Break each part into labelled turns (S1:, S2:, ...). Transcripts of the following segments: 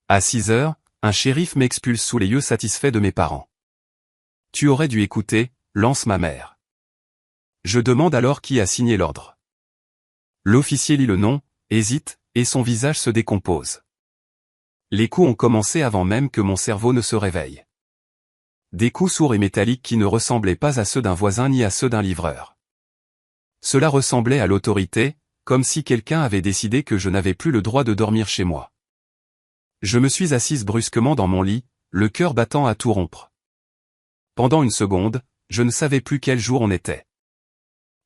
S1: À 6 heures, un shérif m'expulse sous les yeux satisfaits de mes parents. Tu aurais dû écouter, lance ma mère. Je demande alors qui a signé l'ordre. L'officier lit le nom, hésite, et son visage se décompose. Les coups ont commencé avant même que mon cerveau ne se réveille. Des coups sourds et métalliques qui ne ressemblaient pas à ceux d'un voisin ni à ceux d'un livreur. Cela ressemblait à l'autorité, comme si quelqu'un avait décidé que je n'avais plus le droit de dormir chez moi. Je me suis assise brusquement dans mon lit, le cœur battant à tout rompre. Pendant une seconde, je ne savais plus quel jour on était.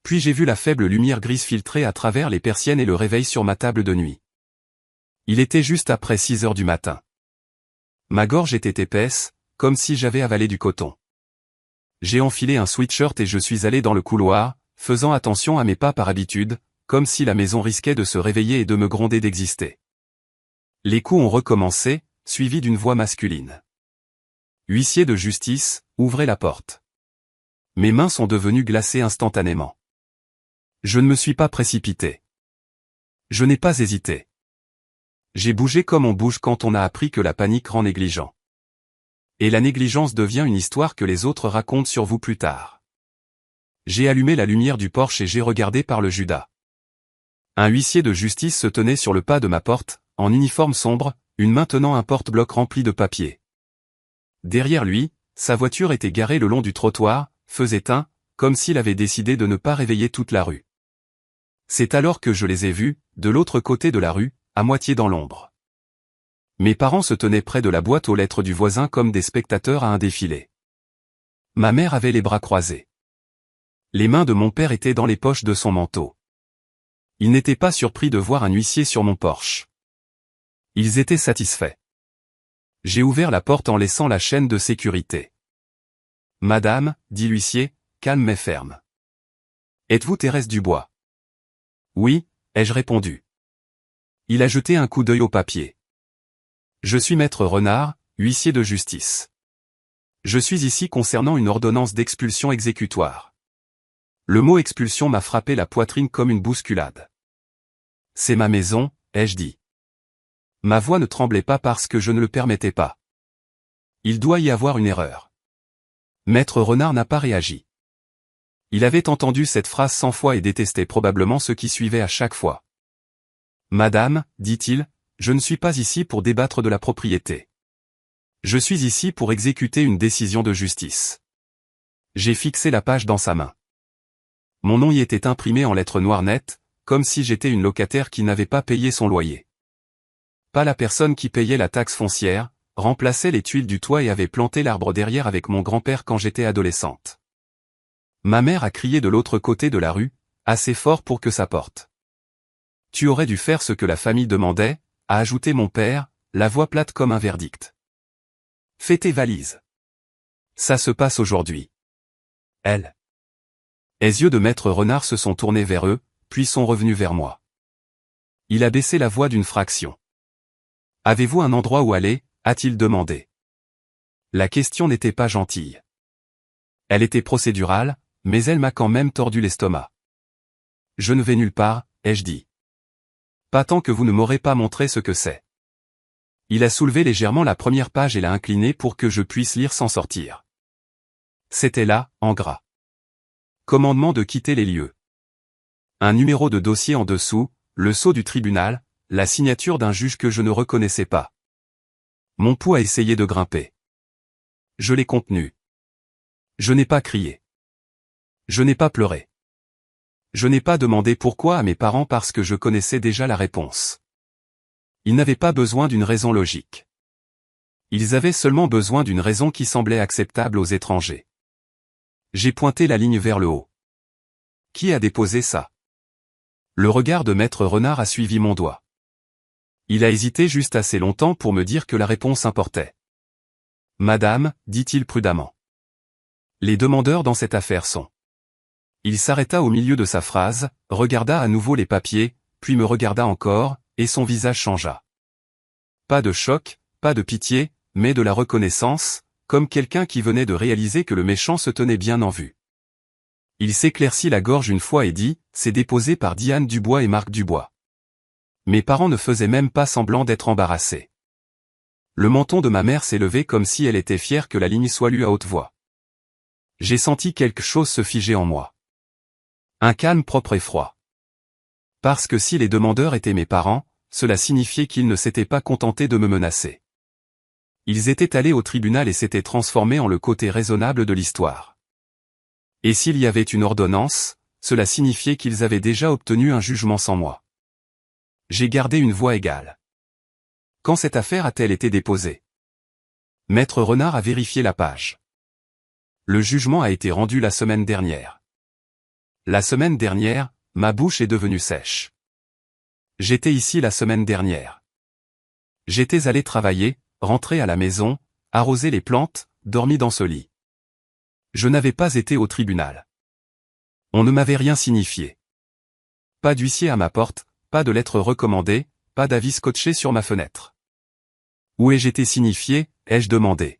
S1: Puis j'ai vu la faible lumière grise filtrer à travers les persiennes et le réveil sur ma table de nuit. Il était juste après 6 heures du matin. Ma gorge était épaisse, comme si j'avais avalé du coton. J'ai enfilé un sweatshirt et je suis allé dans le couloir, faisant attention à mes pas par habitude, comme si la maison risquait de se réveiller et de me gronder d'exister. Les coups ont recommencé, suivis d'une voix masculine. Huissier de justice, ouvrez la porte. Mes mains sont devenues glacées instantanément. Je ne me suis pas précipité. Je n'ai pas hésité. J'ai bougé comme on bouge quand on a appris que la panique rend négligent. Et la négligence devient une histoire que les autres racontent sur vous plus tard. J'ai allumé la lumière du porche et j'ai regardé par le Judas. Un huissier de justice se tenait sur le pas de ma porte, en uniforme sombre, une main tenant un porte-bloc rempli de papier. Derrière lui, sa voiture était garée le long du trottoir, feu éteint, comme s'il avait décidé de ne pas réveiller toute la rue. C'est alors que je les ai vus, de l'autre côté de la rue, à moitié dans l'ombre. Mes parents se tenaient près de la boîte aux lettres du voisin comme des spectateurs à un défilé. Ma mère avait les bras croisés. Les mains de mon père étaient dans les poches de son manteau. Ils n'étaient pas surpris de voir un huissier sur mon porche. Ils étaient satisfaits. J'ai ouvert la porte en laissant la chaîne de sécurité. « Madame, dit l'huissier, calme mais ferme. Êtes-vous Thérèse Dubois ? » « Oui, ai-je répondu. » Il a jeté un coup d'œil au papier. « Je suis maître Renard, huissier de justice. Je suis ici concernant une ordonnance d'expulsion exécutoire. » Le mot expulsion m'a frappé la poitrine comme une bousculade. « C'est ma maison, ai-je dit. » Ma voix ne tremblait pas parce que je ne le permettais pas. Il doit y avoir une erreur. Maître Renard n'a pas réagi. Il avait entendu cette phrase 100 fois et détestait probablement ce qui suivait à chaque fois. « Madame, dit-il, je ne suis pas ici pour débattre de la propriété. Je suis ici pour exécuter une décision de justice. » J'ai fixé la page dans sa main. Mon nom y était imprimé en lettres noires nettes, comme si j'étais une locataire qui n'avait pas payé son loyer. Pas la personne qui payait la taxe foncière, remplaçait les tuiles du toit et avait planté l'arbre derrière avec mon grand-père quand j'étais adolescente. Ma mère a crié de l'autre côté de la rue, assez fort pour que ça porte. « Tu aurais dû faire ce que la famille demandait », a ajouté mon père, la voix plate comme un verdict. « Fais tes valises. Ça se passe aujourd'hui. » Elle. Les yeux de maître Renard se sont tournés vers eux, puis sont revenus vers moi. Il a baissé la voix d'une fraction. « Avez-vous un endroit où aller ?» a-t-il demandé. La question n'était pas gentille. Elle était procédurale, mais elle m'a quand même tordu l'estomac. « Je ne vais nulle part, ai-je dit. Pas tant que vous ne m'aurez pas montré ce que c'est. » Il a soulevé légèrement la première page et l'a inclinée pour que je puisse lire sans sortir. C'était là, en gras. Commandement de quitter les lieux. Un numéro de dossier en dessous, le sceau du tribunal, la signature d'un juge que je ne reconnaissais pas. Mon pouls a essayé de grimper. Je l'ai contenu. Je n'ai pas crié. Je n'ai pas pleuré. Je n'ai pas demandé pourquoi à mes parents parce que je connaissais déjà la réponse. Ils n'avaient pas besoin d'une raison logique. Ils avaient seulement besoin d'une raison qui semblait acceptable aux étrangers. J'ai pointé la ligne vers le haut. Qui a déposé ça? Le regard de maître Renard a suivi mon doigt. Il a hésité juste assez longtemps pour me dire que la réponse importait. Madame, dit-il prudemment. Les demandeurs dans cette affaire sont. Il s'arrêta au milieu de sa phrase, regarda à nouveau les papiers, puis me regarda encore, et son visage changea. Pas de choc, pas de pitié, mais de la reconnaissance, comme quelqu'un qui venait de réaliser que le méchant se tenait bien en vue. Il s'éclaircit la gorge une fois et dit, c'est déposé par Diane Dubois et Marc Dubois. Mes parents ne faisaient même pas semblant d'être embarrassés. Le menton de ma mère s'est levé comme si elle était fière que la ligne soit lue à haute voix. J'ai senti quelque chose se figer en moi. Un calme propre et froid. Parce que si les demandeurs étaient mes parents, cela signifiait qu'ils ne s'étaient pas contentés de me menacer. Ils étaient allés au tribunal et s'étaient transformés en le côté raisonnable de l'histoire. Et s'il y avait une ordonnance, cela signifiait qu'ils avaient déjà obtenu un jugement sans moi. J'ai gardé une voix égale. Quand cette affaire a-t-elle été déposée? Maître Renard a vérifié la page. Le jugement a été rendu la semaine dernière. La semaine dernière, ma bouche est devenue sèche. J'étais ici la semaine dernière. J'étais allé travailler, rentré à la maison, arroser les plantes, dormi dans ce lit. Je n'avais pas été au tribunal. On ne m'avait rien signifié. Pas d'huissier à ma porte, pas de lettre recommandée, pas d'avis scotché sur ma fenêtre. Où ai-je été signifié, ai-je demandé.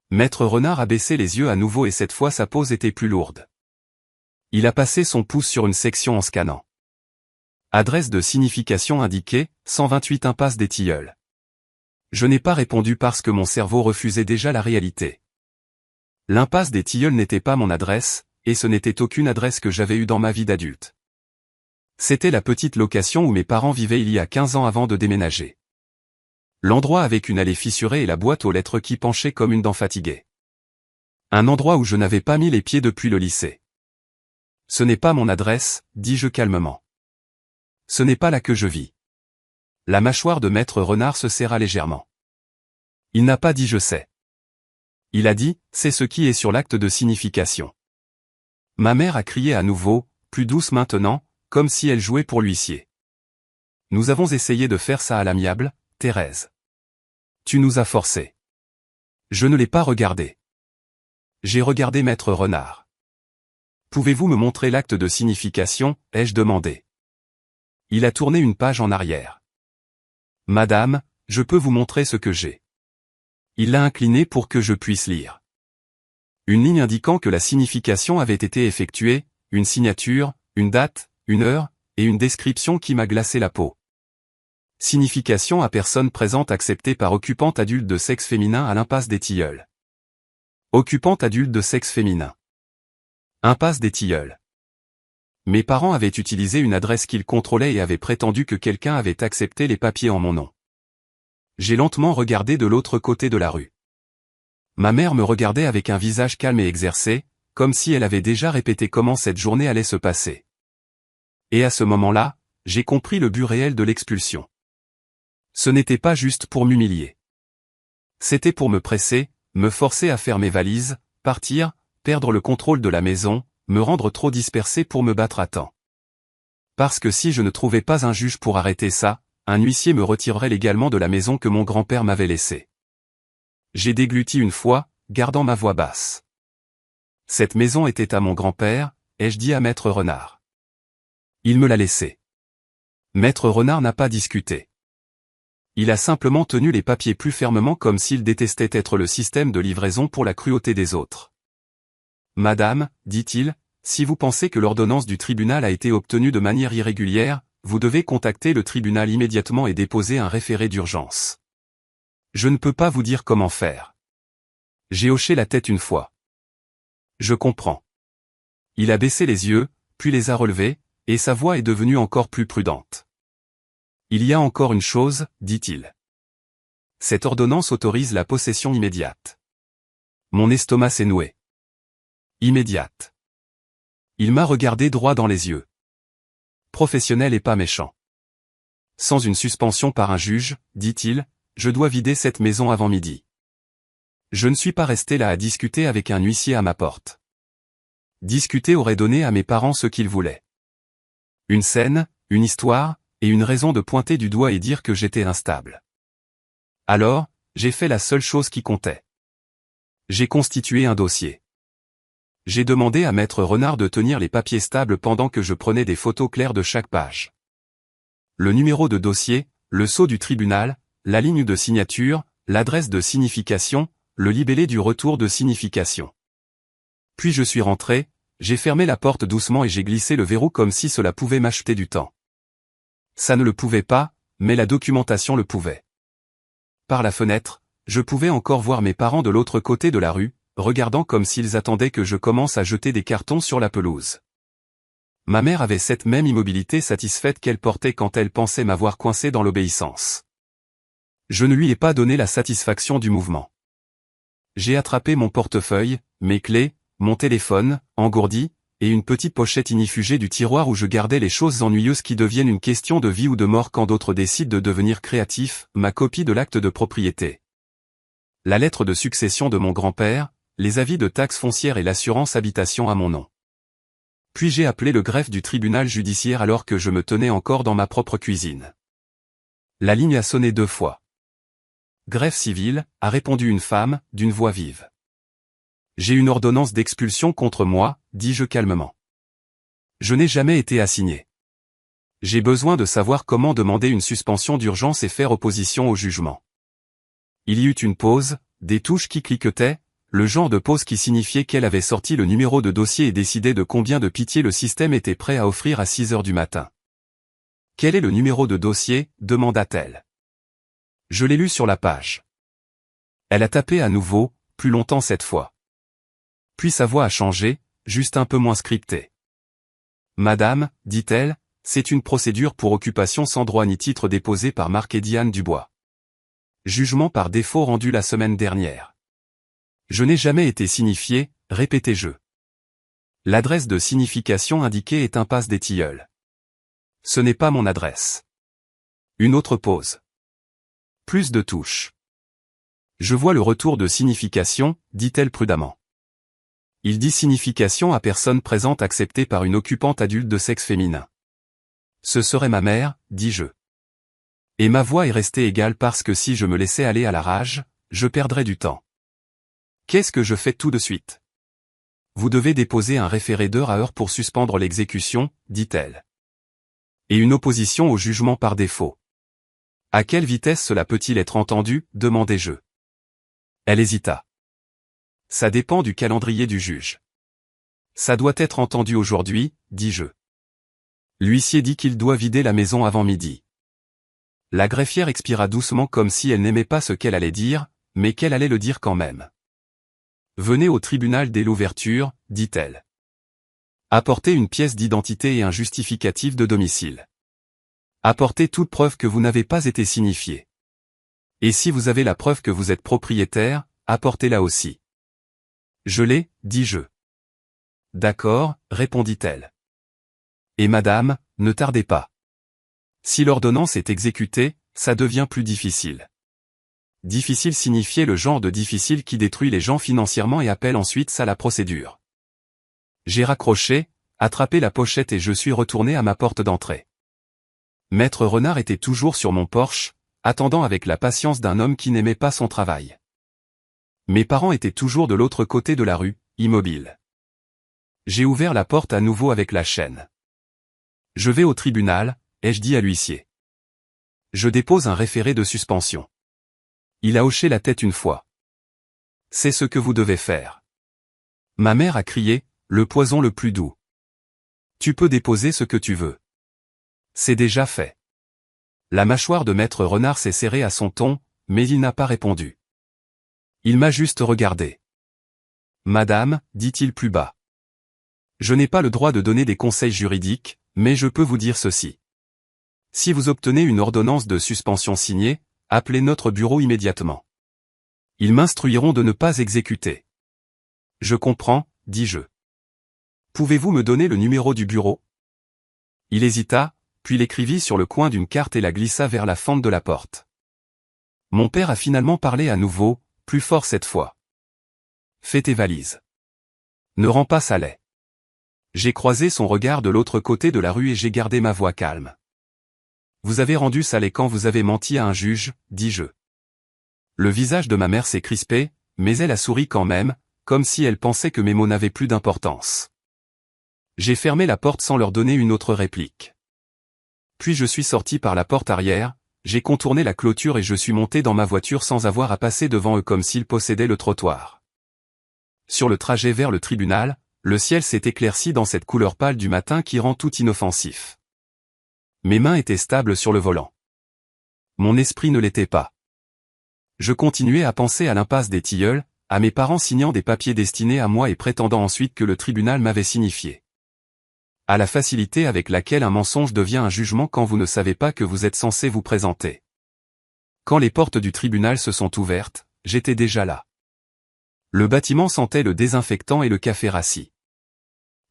S1: Maître Renard a baissé les yeux à nouveau et cette fois sa pose était plus lourde. Il a passé son pouce sur une section en scannant. Adresse de signification indiquée, 128 impasse des Tilleuls. Je n'ai pas répondu parce que mon cerveau refusait déjà la réalité. L'impasse des Tilleuls n'était pas mon adresse, et ce n'était aucune adresse que j'avais eue dans ma vie d'adulte. C'était la petite location où mes parents vivaient il y a 15 ans avant de déménager. L'endroit avec une allée fissurée et la boîte aux lettres qui penchait comme une dent fatiguée. Un endroit où je n'avais pas mis les pieds depuis le lycée. Ce n'est pas mon adresse, dis-je calmement. Ce n'est pas là que je vis. La mâchoire de Maître Renard se serra légèrement. Il n'a pas dit je sais. Il a dit, c'est ce qui est sur l'acte de signification. Ma mère a crié à nouveau, plus douce maintenant, comme si elle jouait pour l'huissier. Nous avons essayé de faire ça à l'amiable, Thérèse. Tu nous as forcés. Je ne l'ai pas regardé. J'ai regardé Maître Renard. Pouvez-vous me montrer l'acte de signification, ai-je demandé. Il a tourné une page en arrière. Madame, je peux vous montrer ce que j'ai. Il l'a incliné pour que je puisse lire. Une ligne indiquant que la signification avait été effectuée, une signature, une date, une heure, et une description qui m'a glacé la peau. Signification à personne présente acceptée par occupante adulte de sexe féminin à l'impasse des Tilleuls. Occupante adulte de sexe féminin. Impasse des Tilleuls. Mes parents avaient utilisé une adresse qu'ils contrôlaient et avaient prétendu que quelqu'un avait accepté les papiers en mon nom. J'ai lentement regardé de l'autre côté de la rue. Ma mère me regardait avec un visage calme et exercé, comme si elle avait déjà répété comment cette journée allait se passer. Et à ce moment-là, j'ai compris le but réel de l'expulsion. Ce n'était pas juste pour m'humilier. C'était pour me presser, me forcer à faire mes valises, partir, perdre le contrôle de la maison, me rendre trop dispersé pour me battre à temps. Parce que si je ne trouvais pas un juge pour arrêter ça, un huissier me retirerait légalement de la maison que mon grand-père m'avait laissée. J'ai dégluti une fois, gardant ma voix basse. Cette maison était à mon grand-père, ai-je dit à Maître Renard. Il me l'a laissée. Maître Renard n'a pas discuté. Il a simplement tenu les papiers plus fermement comme s'il détestait être le système de livraison pour la cruauté des autres. Madame, dit-il, si vous pensez que l'ordonnance du tribunal a été obtenue de manière irrégulière, vous devez contacter le tribunal immédiatement et déposer un référé d'urgence. Je ne peux pas vous dire comment faire. J'ai hoché la tête une fois. Je comprends. Il a baissé les yeux, puis les a relevés, et sa voix est devenue encore plus prudente. Il y a encore une chose, dit-il. Cette ordonnance autorise la possession immédiate. Mon estomac s'est noué. Immédiate. Il m'a regardé droit dans les yeux. Professionnel et pas méchant. Sans une suspension par un juge, dit-il, je dois vider cette maison avant midi. Je ne suis pas resté là à discuter avec un huissier à ma porte. Discuter aurait donné à mes parents ce qu'ils voulaient. Une scène, une histoire, et une raison de pointer du doigt et dire que j'étais instable. Alors, j'ai fait la seule chose qui comptait. J'ai constitué un dossier. J'ai demandé à Maître Renard de tenir les papiers stables pendant que je prenais des photos claires de chaque page. Le numéro de dossier, le sceau du tribunal, la ligne de signature, l'adresse de signification, le libellé du retour de signification. Puis je suis rentré, j'ai fermé la porte doucement et j'ai glissé le verrou comme si cela pouvait m'acheter du temps. Ça ne le pouvait pas, mais la documentation le pouvait. par la fenêtre, je pouvais encore voir mes parents de l'autre côté de la rue, regardant comme s'ils attendaient que je commence à jeter des cartons sur la pelouse. Ma mère avait cette même immobilité satisfaite qu'elle portait quand elle pensait m'avoir coincé dans l'obéissance. Je ne lui ai pas donné la satisfaction du mouvement. J'ai attrapé mon portefeuille, mes clés, mon téléphone, engourdi, et une petite pochette inifugée du tiroir où je gardais les choses ennuyeuses qui deviennent une question de vie ou de mort quand d'autres décident de devenir créatifs, ma copie de l'acte de propriété. La lettre de succession de mon grand-père, les avis de taxes foncières et l'assurance habitation à mon nom. Puis j'ai appelé le greffe du tribunal judiciaire alors que je me tenais encore dans ma propre cuisine. La ligne a sonné 2 fois. Greffe civil, a répondu une femme, d'une voix vive. J'ai une ordonnance d'expulsion contre moi, dis-je calmement. Je n'ai jamais été assigné. J'ai besoin de savoir comment demander une suspension d'urgence et faire opposition au jugement. Il y eut une pause, des touches qui cliquetaient, le genre de pause qui signifiait qu'elle avait sorti le numéro de dossier et décidé de combien de pitié le système était prêt à offrir à 6 heures du matin. « Quel est le numéro de dossier ?» demanda-t-elle. Je l'ai lu sur la page. Elle a tapé à nouveau, plus longtemps cette fois. Puis sa voix a changé, juste un peu moins scriptée. « Madame, dit-elle, c'est une procédure pour occupation sans droit ni titre déposée par Marc et Diane Dubois. Jugement par défaut rendu la semaine dernière. Je n'ai jamais été signifié, répétai-je. L'adresse de signification indiquée est impasse des Tilleuls. Ce n'est pas mon adresse. Une autre pause. Plus de touches. Je vois le retour de signification, dit-elle prudemment. Il dit signification à personne présente acceptée par une occupante adulte de sexe féminin. Ce serait ma mère, dis-je. Et ma voix est restée égale parce que si je me laissais aller à la rage, je perdrais du temps. Qu'est-ce que je fais tout de suite? Vous devez déposer un référé d'heure à heure pour suspendre l'exécution, dit-elle. Et une opposition au jugement par défaut. À quelle vitesse cela peut-il être entendu, demandai-je. Elle hésita. Ça dépend du calendrier du juge. Ça doit être entendu aujourd'hui, dis-je. L'huissier dit qu'il doit vider la maison avant midi. La greffière expira doucement comme si elle n'aimait pas ce qu'elle allait dire, mais qu'elle allait le dire quand même. Venez au tribunal dès l'ouverture, dit-elle. Apportez une pièce d'identité et un justificatif de domicile. Apportez toute preuve que vous n'avez pas été signifié. Et si vous avez la preuve que vous êtes propriétaire, apportez-la aussi. Je l'ai, dis-je. D'accord, répondit-elle. Et madame, ne tardez pas. Si l'ordonnance est exécutée, ça devient plus difficile. Difficile signifiait le genre de difficile qui détruit les gens financièrement et appelle ensuite ça la procédure. J'ai raccroché, attrapé la pochette et je suis retourné à ma porte d'entrée. Maître Renard était toujours sur mon porche, attendant avec la patience d'un homme qui n'aimait pas son travail. Mes parents étaient toujours de l'autre côté de la rue, immobiles. J'ai ouvert la porte à nouveau avec la chaîne. Je vais au tribunal, ai-je dit à l'huissier. Je dépose un référé de suspension. Il a hoché la tête une fois. C'est ce que vous devez faire. Ma mère a crié, le poison le plus doux. Tu peux déposer ce que tu veux. C'est déjà fait. La mâchoire de Maître Renard s'est serrée à son ton, mais il n'a pas répondu. Il m'a juste regardé. Madame, dit-il plus bas. Je n'ai pas le droit de donner des conseils juridiques, mais je peux vous dire ceci. Si vous obtenez une ordonnance de suspension signée, appelez notre bureau immédiatement. Ils m'instruiront de ne pas exécuter. Je comprends, dis-je. Pouvez-vous me donner le numéro du bureau? Il hésita, puis l'écrivit sur le coin d'une carte et la glissa vers la fente de la porte. Mon père a finalement parlé à nouveau, plus fort cette fois. Fais tes valises. Ne rends pas ça laid. J'ai croisé son regard de l'autre côté de la rue et j'ai gardé ma voix calme. Vous avez rendu ça laid quand vous avez menti à un juge, dis-je. Le visage de ma mère s'est crispé, mais elle a souri quand même, comme si elle pensait que mes mots n'avaient plus d'importance. J'ai fermé la porte sans leur donner une autre réplique. Puis je suis sorti par la porte arrière, j'ai contourné la clôture et je suis monté dans ma voiture sans avoir à passer devant eux comme s'ils possédaient le trottoir. Sur le trajet vers le tribunal, le ciel s'est éclairci dans cette couleur pâle du matin qui rend tout inoffensif. Mes mains étaient stables sur le volant. Mon esprit ne l'était pas. Je continuais à penser à l'impasse des Tilleuls, à mes parents signant des papiers destinés à moi et prétendant ensuite que le tribunal m'avait signifié. À la facilité avec laquelle un mensonge devient un jugement quand vous ne savez pas que vous êtes censé vous présenter. Quand les portes du tribunal se sont ouvertes, j'étais déjà là. Le bâtiment sentait le désinfectant et le café rassis.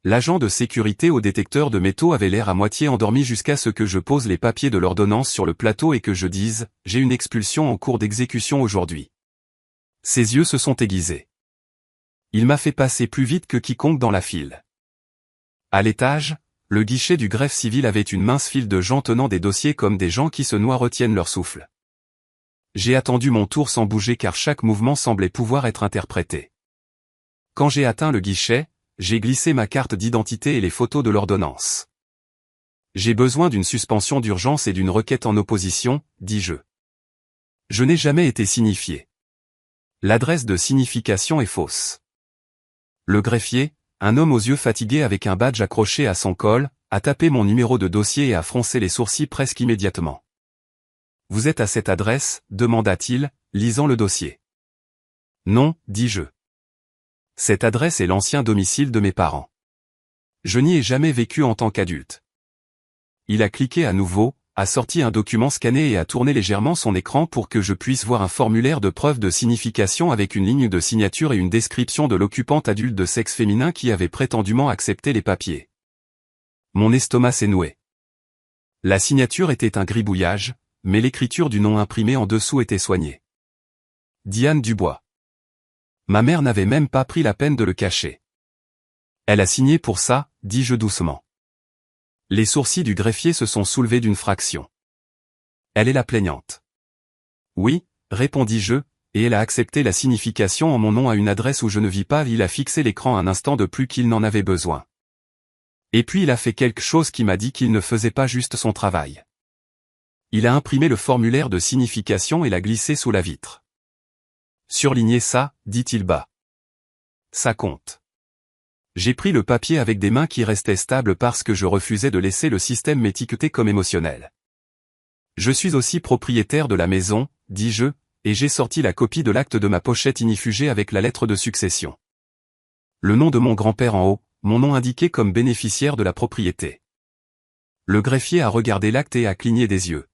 S1: L'agent de sécurité au détecteur de métaux avait l'air à moitié endormi jusqu'à ce que je pose les papiers de l'ordonnance sur le plateau et que je dise « J'ai une expulsion en cours d'exécution aujourd'hui ». Ses yeux se sont aiguisés. Il m'a fait passer plus vite que quiconque dans la file. À l'étage, le guichet du greffe civil avait une mince file de gens tenant des dossiers comme des gens qui se noient retiennent leur souffle. J'ai attendu mon tour sans bouger car chaque mouvement semblait pouvoir être interprété. Quand j'ai atteint le guichet, j'ai glissé ma carte d'identité et les photos de l'ordonnance. J'ai besoin d'une suspension d'urgence et d'une requête en opposition, dis-je. Je n'ai jamais été signifié. L'adresse de signification est fausse. Le greffier, un homme aux yeux fatigués avec un badge accroché à son col, a tapé mon numéro de dossier et a froncé les sourcils presque immédiatement. « Vous êtes à cette adresse ?» demanda-t-il, lisant le dossier. « Non, dis-je. Cette adresse est l'ancien domicile de mes parents. Je n'y ai jamais vécu en tant qu'adulte. » Il a cliqué à nouveau, a sorti un document scanné et a tourné légèrement son écran pour que je puisse voir un formulaire de preuve de signification avec une ligne de signature et une description de l'occupante adulte de sexe féminin qui avait prétendument accepté les papiers. Mon estomac s'est noué. La signature était un gribouillage, mais l'écriture du nom imprimé en dessous était soignée. Diane Dubois. Ma mère n'avait même pas pris la peine de le cacher. Elle a signé pour ça, dis-je doucement. Les sourcils du greffier se sont soulevés d'une fraction. Elle est la plaignante. Oui, répondis-je, et elle a accepté la signification en mon nom à une adresse où je ne vis pas. Il a fixé l'écran un instant de plus qu'il n'en avait besoin. Et puis il a fait quelque chose qui m'a dit qu'il ne faisait pas juste son travail. Il a imprimé le formulaire de signification et l'a glissé sous la vitre. Surlignez ça, dit-il bas. Ça compte. J'ai pris le papier avec des mains qui restaient stables parce que je refusais de laisser le système m'étiqueter comme émotionnel. Je suis aussi propriétaire de la maison, dis-je, et j'ai sorti la copie de l'acte de ma pochette inifugée avec la lettre de succession. Le nom de mon grand-père en haut, mon nom indiqué comme bénéficiaire de la propriété. Le greffier a regardé l'acte et a cligné des yeux.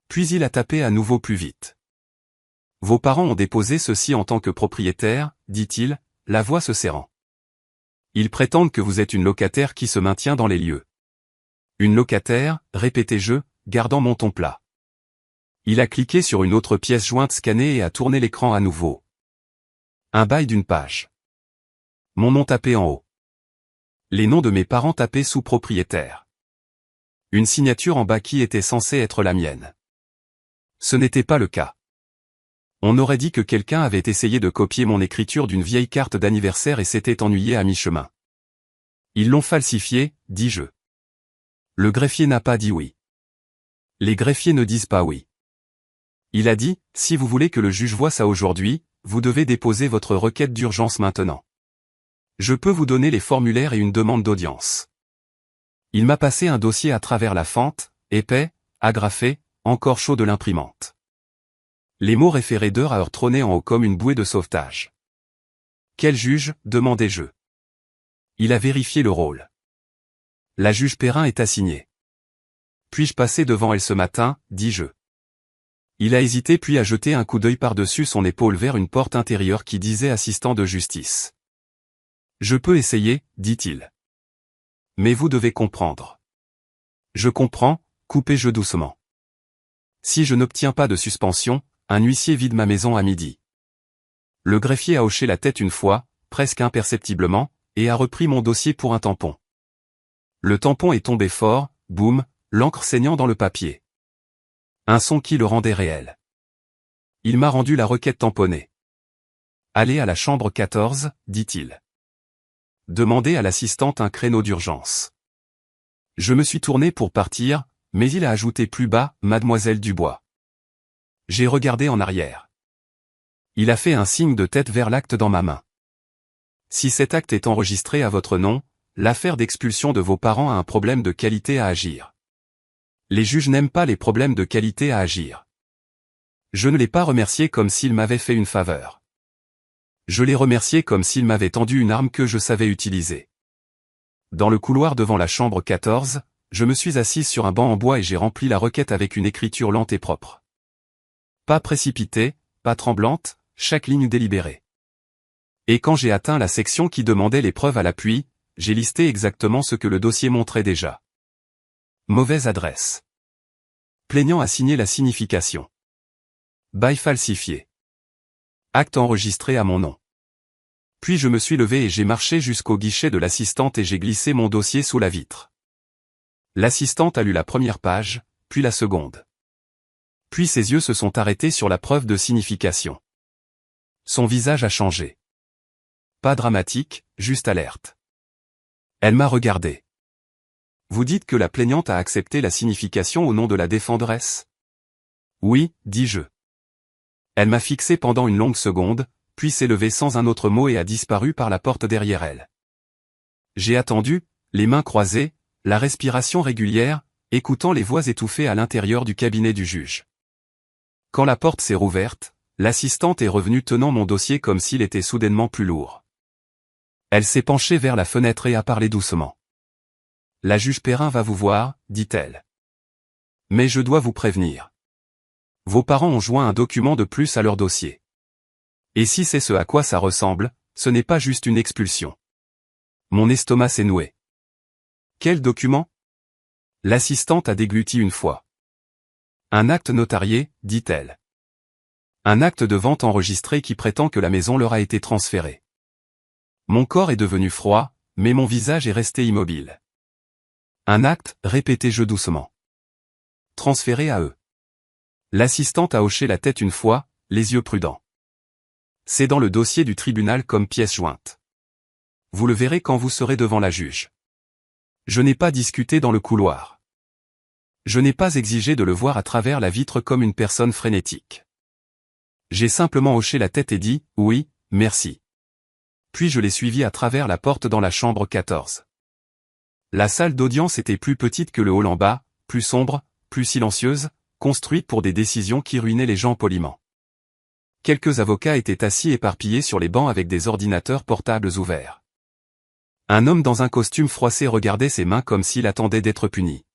S1: Puis il a tapé à nouveau plus vite. Vos parents ont déposé ceci en tant que propriétaire, dit-il, la voix se serrant. Ils prétendent que vous êtes une locataire qui se maintient dans les lieux. Une locataire, répétai-je, gardant mon ton plat. Il a cliqué sur une autre pièce jointe scannée et a tourné l'écran à nouveau. Un bail d'une page. Mon nom tapé en haut. Les noms de mes parents tapés sous propriétaire. Une signature en bas qui était censée être la mienne. Ce n'était pas le cas. On aurait dit que quelqu'un avait essayé de copier mon écriture d'une vieille carte d'anniversaire et s'était ennuyé à mi-chemin. Ils l'ont falsifié, dis-je. Le greffier n'a pas dit oui. Les greffiers ne disent pas oui. Il a dit, si vous voulez que le juge voie ça aujourd'hui, vous devez déposer votre requête d'urgence maintenant. Je peux vous donner les formulaires et une demande d'audience. Il m'a passé un dossier à travers la fente, épais, agrafé, encore chaud de l'imprimante. Les mots référés d'heure à heure trônaient en haut comme une bouée de sauvetage. Quel juge, demandai-je. Il a vérifié le rôle. La juge Perrin est assignée. Puis-je passer devant elle ce matin, dis-je. Il a hésité puis a jeté un coup d'œil par-dessus son épaule vers une porte intérieure qui disait assistant de justice. Je peux essayer, dit-il. Mais vous devez comprendre. Je comprends, coupai-je doucement. Si je n'obtiens pas de suspension, un huissier vide ma maison à midi. Le greffier a hoché la tête une fois, presque imperceptiblement, et a repris mon dossier pour un tampon. Le tampon est tombé fort, boum, l'encre saignant dans le papier. Un son qui le rendait réel. Il m'a rendu la requête tamponnée. Allez à la chambre 14, dit-il. Demandez à l'assistante un créneau d'urgence. Je me suis tourné pour partir, mais il a ajouté plus bas, Mademoiselle Dubois. J'ai regardé en arrière. Il a fait un signe de tête vers l'acte dans ma main. Si cet acte est enregistré à votre nom, l'affaire d'expulsion de vos parents a un problème de qualité à agir. Les juges n'aiment pas les problèmes de qualité à agir. Je ne l'ai pas remercié comme s'il m'avait fait une faveur. Je l'ai remercié comme s'il m'avait tendu une arme que je savais utiliser. Dans le couloir devant la chambre 14, je me suis assise sur un banc en bois et j'ai rempli la requête avec une écriture lente et propre. Pas précipitée, pas tremblante, chaque ligne délibérée. Et quand j'ai atteint la section qui demandait les preuves à l'appui, j'ai listé exactement ce que le dossier montrait déjà. Mauvaise adresse. Plaignant a signé la signification. Bail falsifié. Acte enregistré à mon nom. Puis je me suis levé et j'ai marché jusqu'au guichet de l'assistante et j'ai glissé mon dossier sous la vitre. L'assistante a lu la première page, puis la seconde. Puis ses yeux se sont arrêtés sur la preuve de signification. Son visage a changé. Pas dramatique, juste alerte. Elle m'a regardé. Vous dites que la plaignante a accepté la signification au nom de la défenderesse? Oui, dis-je. Elle m'a fixé pendant une longue seconde, puis s'est levée sans un autre mot et a disparu par la porte derrière elle. J'ai attendu, les mains croisées, la respiration régulière, écoutant les voix étouffées à l'intérieur du cabinet du juge. Quand la porte s'est rouverte, l'assistante est revenue tenant mon dossier comme s'il était soudainement plus lourd. Elle s'est penchée vers la fenêtre et a parlé doucement. La juge Perrin va vous voir, dit-elle. Mais je dois vous prévenir. Vos parents ont joint un document de plus à leur dossier. Et si c'est ce à quoi ça ressemble, ce n'est pas juste une expulsion. Mon estomac s'est noué. Quel document? L'assistante a dégluti une fois. Un acte notarié, dit-elle. Un acte de vente enregistré qui prétend que la maison leur a été transférée. Mon corps est devenu froid, mais mon visage est resté immobile. Un acte, répétai-je doucement. Transféré à eux. L'assistante a hoché la tête une fois, les yeux prudents. C'est dans le dossier du tribunal comme pièce jointe. Vous le verrez quand vous serez devant la juge. Je n'ai pas discuté dans le couloir. Je n'ai pas exigé de le voir à travers la vitre comme une personne frénétique. J'ai simplement hoché la tête et dit, oui, merci. Puis je l'ai suivi à travers la porte dans la chambre 14. La salle d'audience était plus petite que le hall en bas, plus sombre, plus silencieuse, construite pour des décisions qui ruinaient les gens poliment. Quelques avocats étaient assis éparpillés sur les bancs avec des ordinateurs portables ouverts. Un homme dans un costume froissé regardait ses mains comme s'il attendait d'être puni.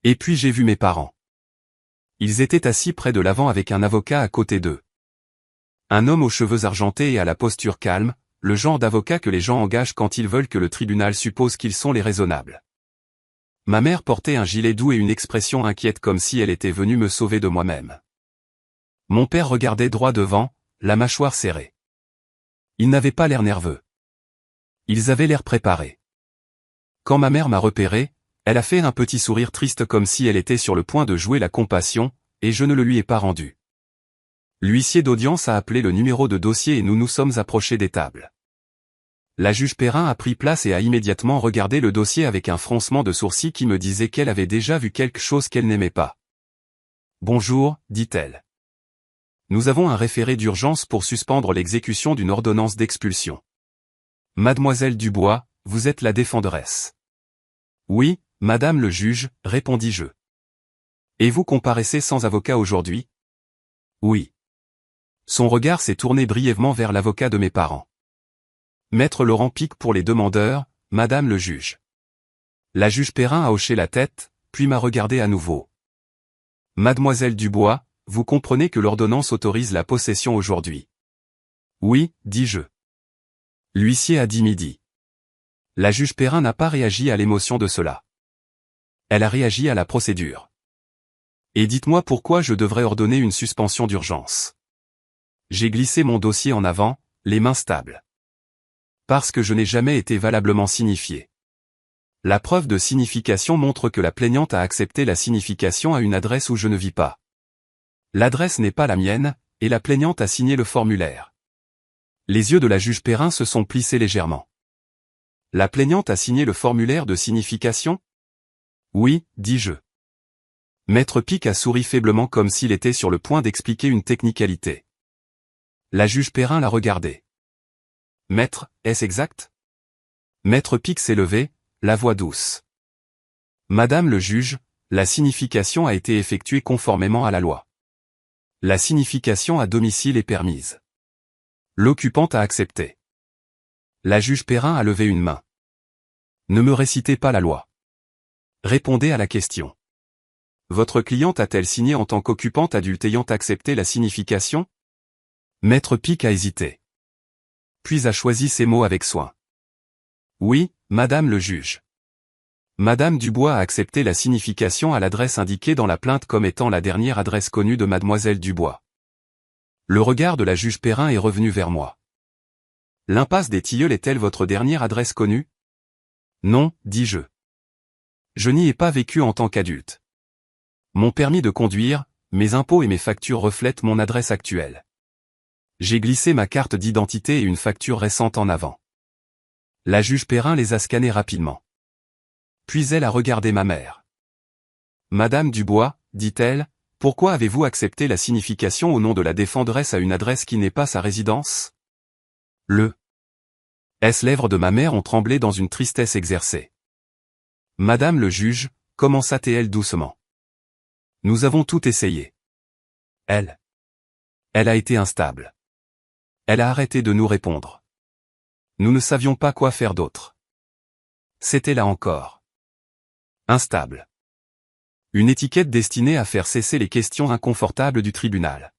S1: Et puis j'ai vu mes parents. Ils étaient assis près de l'avant avec un avocat à côté d'eux. Un homme aux cheveux argentés et à la posture calme, le genre d'avocat que les gens engagent quand ils veulent que le tribunal suppose qu'ils sont les raisonnables. Ma mère portait un gilet doux et une expression inquiète comme si elle était venue me sauver de moi-même. Mon père regardait droit devant, la mâchoire serrée. Ils n'avaient pas l'air nerveux. Ils avaient l'air préparés. Quand ma mère m'a repéré, elle a fait un petit sourire triste comme si elle était sur le point de jouer la compassion, et je ne le lui ai pas rendu. L'huissier d'audience a appelé le numéro de dossier et nous nous sommes approchés des tables. La juge Perrin a pris place et a immédiatement regardé le dossier avec un froncement de sourcils qui me disait qu'elle avait déjà vu quelque chose qu'elle n'aimait pas. « Bonjour, dit-elle. Nous avons un référé d'urgence pour suspendre l'exécution d'une ordonnance d'expulsion. Mademoiselle Dubois, vous êtes la défenderesse. » Oui, madame le juge, répondis-je. Et vous comparaissez sans avocat aujourd'hui? Oui. Son regard s'est tourné brièvement vers l'avocat de mes parents. Maître Laurent Pic pour les demandeurs, madame le juge. La juge Perrin a hoché la tête, puis m'a regardé à nouveau. Mademoiselle Dubois, vous comprenez que l'ordonnance autorise la possession aujourd'hui. Oui, dis-je. L'huissier a dit midi. La juge Perrin n'a pas réagi à l'émotion de cela. Elle a réagi à la procédure. Et dites-moi pourquoi je devrais ordonner une suspension d'urgence. J'ai glissé mon dossier en avant, les mains stables. Parce que je n'ai jamais été valablement signifié. La preuve de signification montre que la plaignante a accepté la signification à une adresse où je ne vis pas. L'adresse n'est pas la mienne, et la plaignante a signé le formulaire. Les yeux de la juge Perrin se sont plissés légèrement. La plaignante a signé le formulaire de signification? Oui, dis-je. Maître Pic a souri faiblement comme s'il était sur le point d'expliquer une technicalité. La juge Perrin l'a regardé. Maître, est-ce exact? Maître Pic s'est levé, la voix douce. Madame le juge, la signification a été effectuée conformément à la loi. La signification à domicile est permise. L'occupante a accepté. La juge Perrin a levé une main. Ne me récitez pas la loi. Répondez à la question. Votre cliente a-t-elle signé en tant qu'occupante adulte ayant accepté la signification? Maître Pic a hésité. Puis a choisi ses mots avec soin. Oui, madame le juge. Madame Dubois a accepté la signification à l'adresse indiquée dans la plainte comme étant la dernière adresse connue de mademoiselle Dubois. Le regard de la juge Perrin est revenu vers moi. L'impasse des Tilleuls est-elle votre dernière adresse connue? Non, dis-je. Je n'y ai pas vécu en tant qu'adulte. Mon permis de conduire, mes impôts et mes factures reflètent mon adresse actuelle. J'ai glissé ma carte d'identité et une facture récente en avant. La juge Perrin les a scannés rapidement. Puis elle a regardé ma mère. Madame Dubois, dit-elle, pourquoi avez-vous accepté la signification au nom de la défenderesse à une adresse qui n'est pas sa résidence? Les lèvres de ma mère ont tremblé dans une tristesse exercée. Madame le juge, commença-t-elle doucement. Nous avons tout essayé. Elle a été instable. Elle a arrêté de nous répondre. Nous ne savions pas quoi faire d'autre. C'était là encore. Instable. Une étiquette destinée à faire cesser les questions inconfortables du tribunal.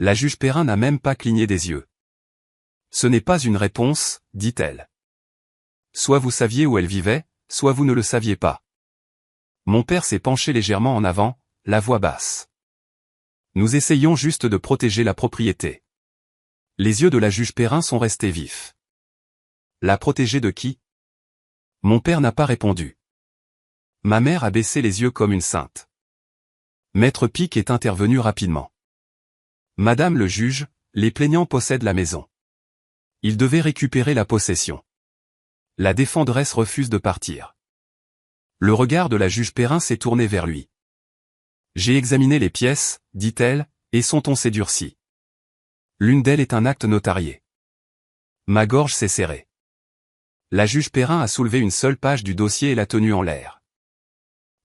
S1: La juge Perrin n'a même pas cligné des yeux. Ce n'est pas une réponse, dit-elle. Soit vous saviez où elle vivait, soit vous ne le saviez pas. Mon père s'est penché légèrement en avant, la voix basse. Nous essayons juste de protéger la propriété. Les yeux de la juge Perrin sont restés vifs. La protéger de qui? Mon père n'a pas répondu. Ma mère a baissé les yeux comme une sainte. Maître Pic est intervenu rapidement. Madame le juge, les plaignants possèdent la maison. Ils devaient récupérer la possession. La défenderesse refuse de partir. Le regard de la juge Perrin s'est tourné vers lui. J'ai examiné les pièces, dit-elle, et son ton s'est durci. L'une d'elles est un acte notarié. Ma gorge s'est serrée. La juge Perrin a soulevé une seule page du dossier et l'a tenue en l'air.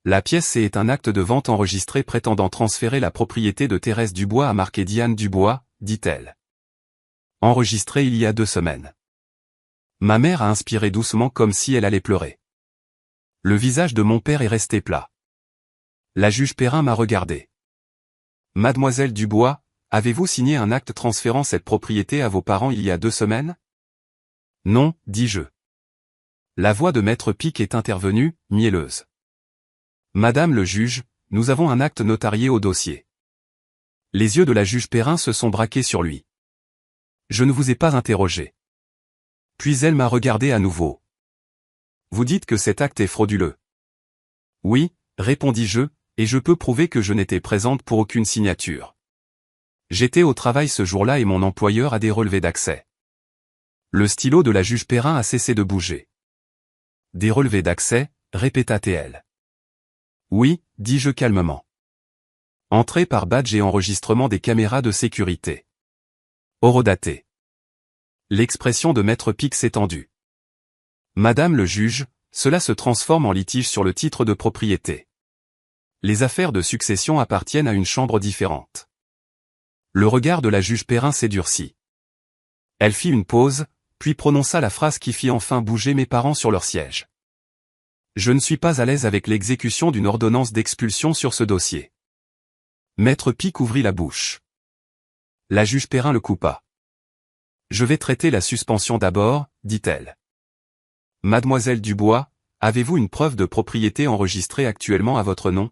S1: La pièce C est un acte de vente enregistré prétendant transférer la propriété de Thérèse Dubois à marquer Diane Dubois, dit-elle. Enregistré il y a 2 semaines. Ma mère a inspiré doucement comme si elle allait pleurer. Le visage de mon père est resté plat. La juge Perrin m'a regardé. Mademoiselle Dubois, avez-vous signé un acte transférant cette propriété à vos parents il y a 2 semaines? Non, dis-je. La voix de Maître Pic est intervenue, mielleuse. Madame le juge, nous avons un acte notarié au dossier. Les yeux de la juge Perrin se sont braqués sur lui. Je ne vous ai pas interrogé. Puis elle m'a regardé à nouveau. Vous dites que cet acte est frauduleux. Oui, répondis-je, et je peux prouver que je n'étais présente pour aucune signature. J'étais au travail ce jour-là et mon employeur a des relevés d'accès. Le stylo de la juge Perrin a cessé de bouger. Des relevés d'accès, répéta-t-elle. Oui, dis-je calmement. Entrée par badge et enregistrement des caméras de sécurité. Horodaté. L'expression de Maître Pic s'est tendue. Madame le juge, cela se transforme en litige sur le titre de propriété. Les affaires de succession appartiennent à une chambre différente. Le regard de la juge Perrin s'est durci. Elle fit une pause, puis prononça la phrase qui fit enfin bouger mes parents sur leur siège. Je ne suis pas à l'aise avec l'exécution d'une ordonnance d'expulsion sur ce dossier. Maître Pic ouvrit la bouche. La juge Perrin le coupa. Je vais traiter la suspension d'abord, dit-elle. Mademoiselle Dubois, avez-vous une preuve de propriété enregistrée actuellement à votre nom?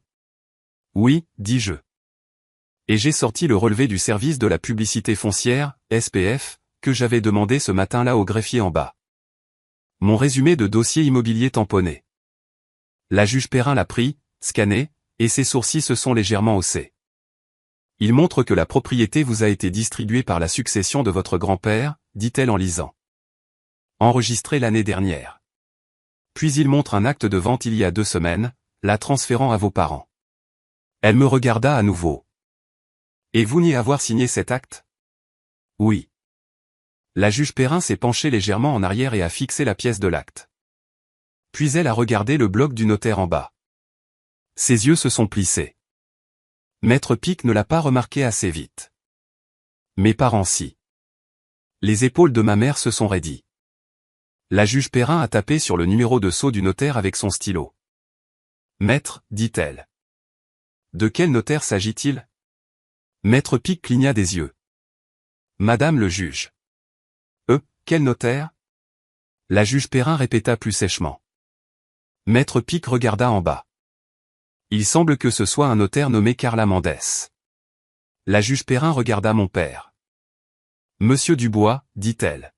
S1: Oui, dis-je. Et j'ai sorti le relevé du service de la publicité foncière, SPF, que j'avais demandé ce matin-là au greffier en bas. Mon résumé de dossier immobilier tamponné. La juge Perrin l'a pris, scanné, et ses sourcils se sont légèrement haussés. Il montre que la propriété vous a été distribuée par la succession de votre grand-père, dit-elle en lisant. Enregistré l'année dernière. Puis il montre un acte de vente il y a 2 semaines, la transférant à vos parents. Elle me regarda à nouveau. Et vous n'y avoir signé cet acte? Oui. La juge Perrin s'est penchée légèrement en arrière et a fixé la pièce de l'acte. Puis elle a regardé le bloc du notaire en bas. Ses yeux se sont plissés. Maître Pic ne l'a pas remarqué assez vite. Mes parents si. Les épaules de ma mère se sont raidies. La juge Perrin a tapé sur le numéro de sceau du notaire avec son stylo. Maître, dit-elle. De quel notaire s'agit-il? Maître Pic cligna des yeux. Madame le juge. Quel notaire? La juge Perrin répéta plus sèchement. Maître Pic regarda en bas. Il semble que ce soit un notaire nommé Carla Mendès. La juge Perrin regarda mon père. Monsieur Dubois, dit-elle.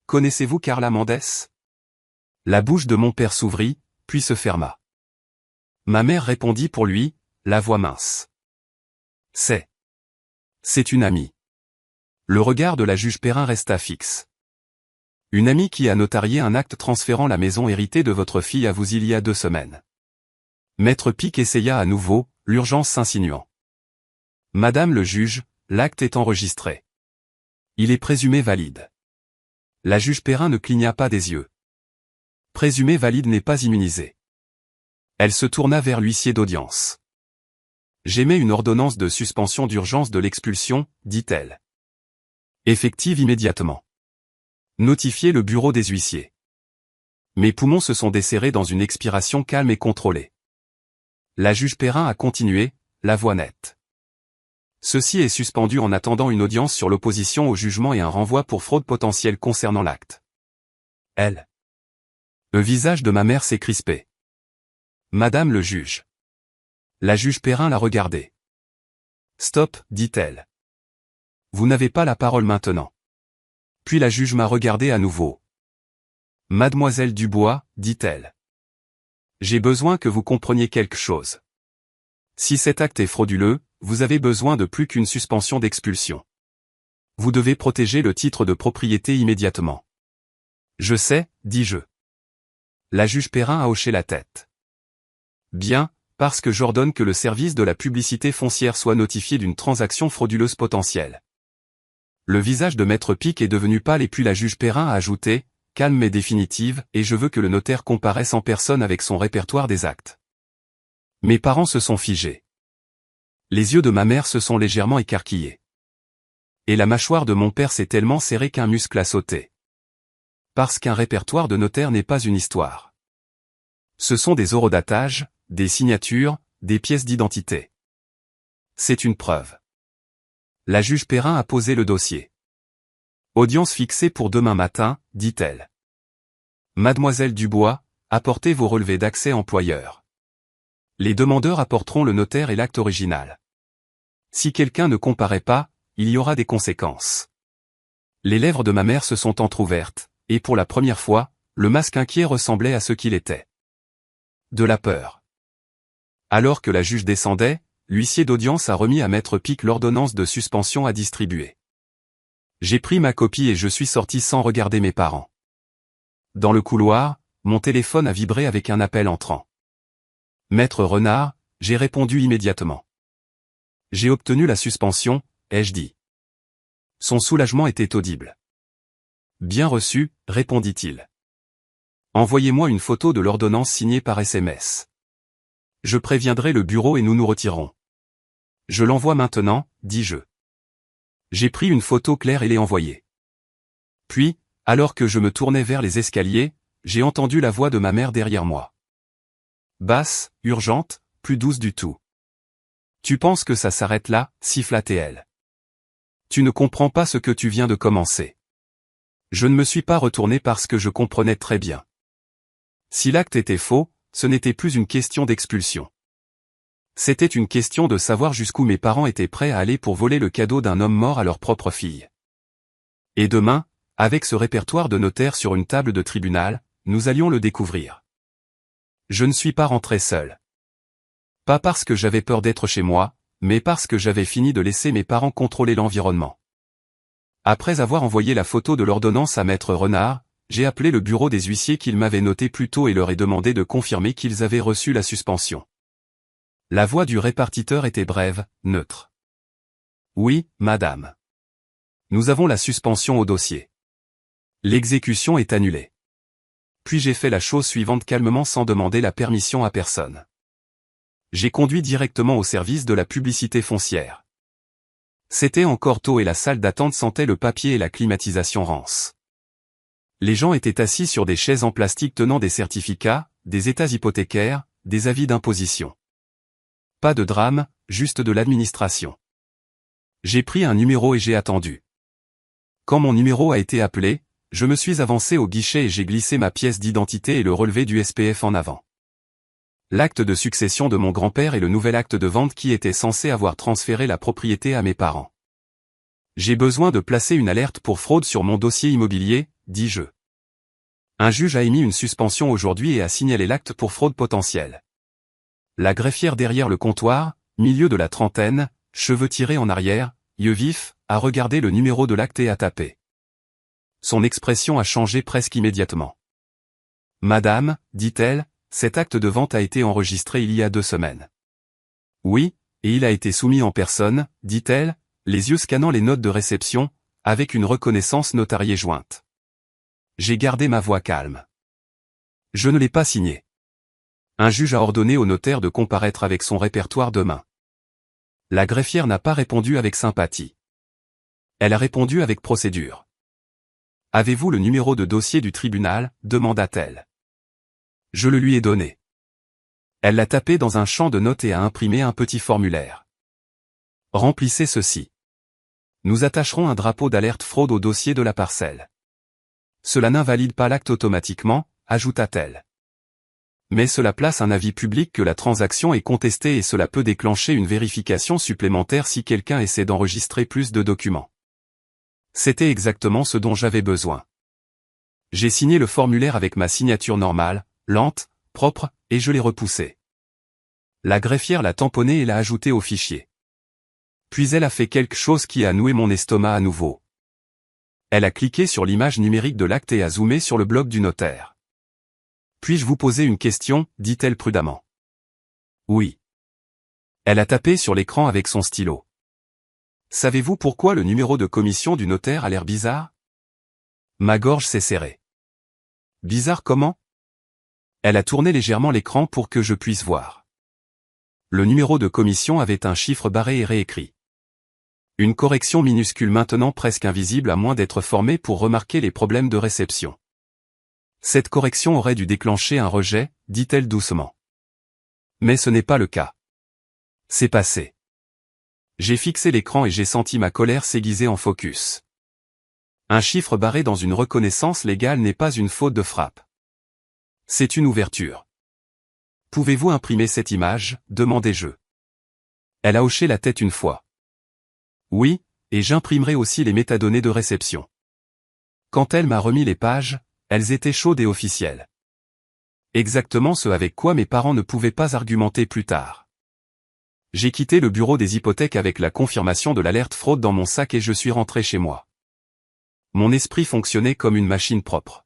S1: Connaissez-vous Carla Mendès? La bouche de mon père s'ouvrit, puis se ferma. Ma mère répondit pour lui, la voix mince. C'est une amie. Le regard de la juge Perrin resta fixe. Une amie qui a notarié un acte transférant la maison héritée de votre fille à vous il y a 2 semaines. Maître Pic essaya à nouveau, l'urgence s'insinuant. Madame le juge, l'acte est enregistré. Il est présumé valide. La juge Perrin ne cligna pas des yeux. Présumé valide n'est pas immunisé. Elle se tourna vers l'huissier d'audience. J'émets une ordonnance de suspension d'urgence de l'expulsion, dit-elle. Effective immédiatement. Notifiez le bureau des huissiers. Mes poumons se sont desserrés dans une expiration calme et contrôlée. La juge Perrin a continué, la voix nette. Ceci est suspendu en attendant une audience sur l'opposition au jugement et un renvoi pour fraude potentielle concernant l'acte. Le visage de ma mère s'est crispé. Madame le juge. La juge Perrin l'a regardé. Stop, dit-elle. Vous n'avez pas la parole maintenant. Puis la juge m'a regardé à nouveau. Mademoiselle Dubois, dit-elle. J'ai besoin que vous compreniez quelque chose. Si cet acte est frauduleux, vous avez besoin de plus qu'une suspension d'expulsion. Vous devez protéger le titre de propriété immédiatement. Je sais, dis-je. La juge Perrin a hoché la tête. Bien, parce que j'ordonne que le service de la publicité foncière soit notifié d'une transaction frauduleuse potentielle. Le visage de Maître Pic est devenu pâle et puis la juge Perrin a ajouté, calme mais définitive, et je veux que le notaire comparaisse en personne avec son répertoire des actes. Mes parents se sont figés. Les yeux de ma mère se sont légèrement écarquillés. Et la mâchoire de mon père s'est tellement serrée qu'un muscle a sauté. Parce qu'un répertoire de notaire n'est pas une histoire. Ce sont des horodatages, des signatures, des pièces d'identité. C'est une preuve. La juge Perrin a posé le dossier. Audience fixée pour demain matin, dit-elle. Mademoiselle Dubois, apportez vos relevés d'accès employeur. Les demandeurs apporteront le notaire et l'acte original. Si quelqu'un ne comparaît pas, il y aura des conséquences. Les lèvres de ma mère se sont entr'ouvertes, et pour la première fois, le masque inquiet ressemblait à ce qu'il était. De la peur. Alors que la juge descendait, l'huissier d'audience a remis à Maître Pic l'ordonnance de suspension à distribuer. J'ai pris ma copie et je suis sorti sans regarder mes parents. Dans le couloir, mon téléphone a vibré avec un appel entrant. Maître Renard, j'ai répondu immédiatement. J'ai obtenu la suspension, ai-je dit. Son soulagement était audible. Bien reçu, répondit-il. Envoyez-moi une photo de l'ordonnance signée par SMS. Je préviendrai le bureau et nous nous retirerons. Je l'envoie maintenant, dis-je. J'ai pris une photo claire et l'ai envoyée. Puis, alors que je me tournais vers les escaliers, j'ai entendu la voix de ma mère derrière moi. Basse, urgente, plus douce du tout. Tu penses que ça s'arrête là, siffla-t-elle. Tu ne comprends pas ce que tu viens de commencer. Je ne me suis pas retourné parce que je comprenais très bien. Si l'acte était faux, ce n'était plus une question d'expulsion. C'était une question de savoir jusqu'où mes parents étaient prêts à aller pour voler le cadeau d'un homme mort à leur propre fille. Et demain, avec ce répertoire de notaire sur une table de tribunal, nous allions le découvrir. Je ne suis pas rentré seul. Pas parce que j'avais peur d'être chez moi, mais parce que j'avais fini de laisser mes parents contrôler l'environnement. Après avoir envoyé la photo de l'ordonnance à Maître Renard, j'ai appelé le bureau des huissiers qu'ils m'avaient noté plus tôt et leur ai demandé de confirmer qu'ils avaient reçu la suspension. La voix du répartiteur était brève, neutre. Oui, madame. Nous avons la suspension au dossier. L'exécution est annulée. Puis j'ai fait la chose suivante calmement sans demander la permission à personne. J'ai conduit directement au service de la publicité foncière. C'était encore tôt et la salle d'attente sentait le papier et la climatisation rance. Les gens étaient assis sur des chaises en plastique tenant des certificats, des états hypothécaires, des avis d'imposition. Pas de drame, juste de l'administration. J'ai pris un numéro et j'ai attendu. Quand mon numéro a été appelé, je me suis avancé au guichet et j'ai glissé ma pièce d'identité et le relevé du SPF en avant. L'acte de succession de mon grand-père et le nouvel acte de vente qui était censé avoir transféré la propriété à mes parents. J'ai besoin de placer une alerte pour fraude sur mon dossier immobilier, dis-je. Un juge a émis une suspension aujourd'hui et a signalé l'acte pour fraude potentielle. La greffière derrière le comptoir, milieu de la trentaine, cheveux tirés en arrière, yeux vifs, a regardé le numéro de l'acte et a tapé. Son expression a changé presque immédiatement. Madame, dit-elle, cet acte de vente a été enregistré il y a 2 semaines. Oui, et il a été soumis en personne, dit-elle, les yeux scannant les notes de réception, avec une reconnaissance notariée jointe. J'ai gardé ma voix calme. Je ne l'ai pas signé. Un juge a ordonné au notaire de comparaître avec son répertoire demain. La greffière n'a pas répondu avec sympathie. Elle a répondu avec procédure. Avez-vous le numéro de dossier du tribunal, demanda-t-elle. Je le lui ai donné. Elle l'a tapé dans un champ de notes et a imprimé un petit formulaire. Remplissez ceci. Nous attacherons un drapeau d'alerte fraude au dossier de la parcelle. Cela n'invalide pas l'acte automatiquement, ajouta-t-elle. Mais cela place un avis public que la transaction est contestée et cela peut déclencher une vérification supplémentaire si quelqu'un essaie d'enregistrer plus de documents. C'était exactement ce dont j'avais besoin. J'ai signé le formulaire avec ma signature normale, lente, propre, et je l'ai repoussé. La greffière l'a tamponné et l'a ajouté au fichier. Puis elle a fait quelque chose qui a noué mon estomac à nouveau. Elle a cliqué sur l'image numérique de l'acte et a zoomé sur le bloc du notaire. Puis-je vous poser une question, dit-elle prudemment. Oui. Elle a tapé sur l'écran avec son stylo. Savez-vous pourquoi le numéro de commission du notaire a l'air bizarre? Ma gorge s'est serrée. Bizarre comment? Elle a tourné légèrement l'écran pour que je puisse voir. Le numéro de commission avait un chiffre barré et réécrit. Une correction minuscule maintenant presque invisible à moins d'être formée pour remarquer les problèmes de réception. Cette correction aurait dû déclencher un rejet, dit-elle doucement. Mais ce n'est pas le cas. C'est passé. J'ai fixé l'écran et j'ai senti ma colère s'aiguiser en focus. Un chiffre barré dans une reconnaissance légale n'est pas une faute de frappe. C'est une ouverture. Pouvez-vous imprimer cette image, demandai-je. Elle a hoché la tête une fois. Oui, et j'imprimerai aussi les métadonnées de réception. Quand elle m'a remis les pages, elles étaient chaudes et officielles. Exactement ce avec quoi mes parents ne pouvaient pas argumenter plus tard. J'ai quitté le bureau des hypothèques avec la confirmation de l'alerte fraude dans mon sac et je suis rentré chez moi. Mon esprit fonctionnait comme une machine propre.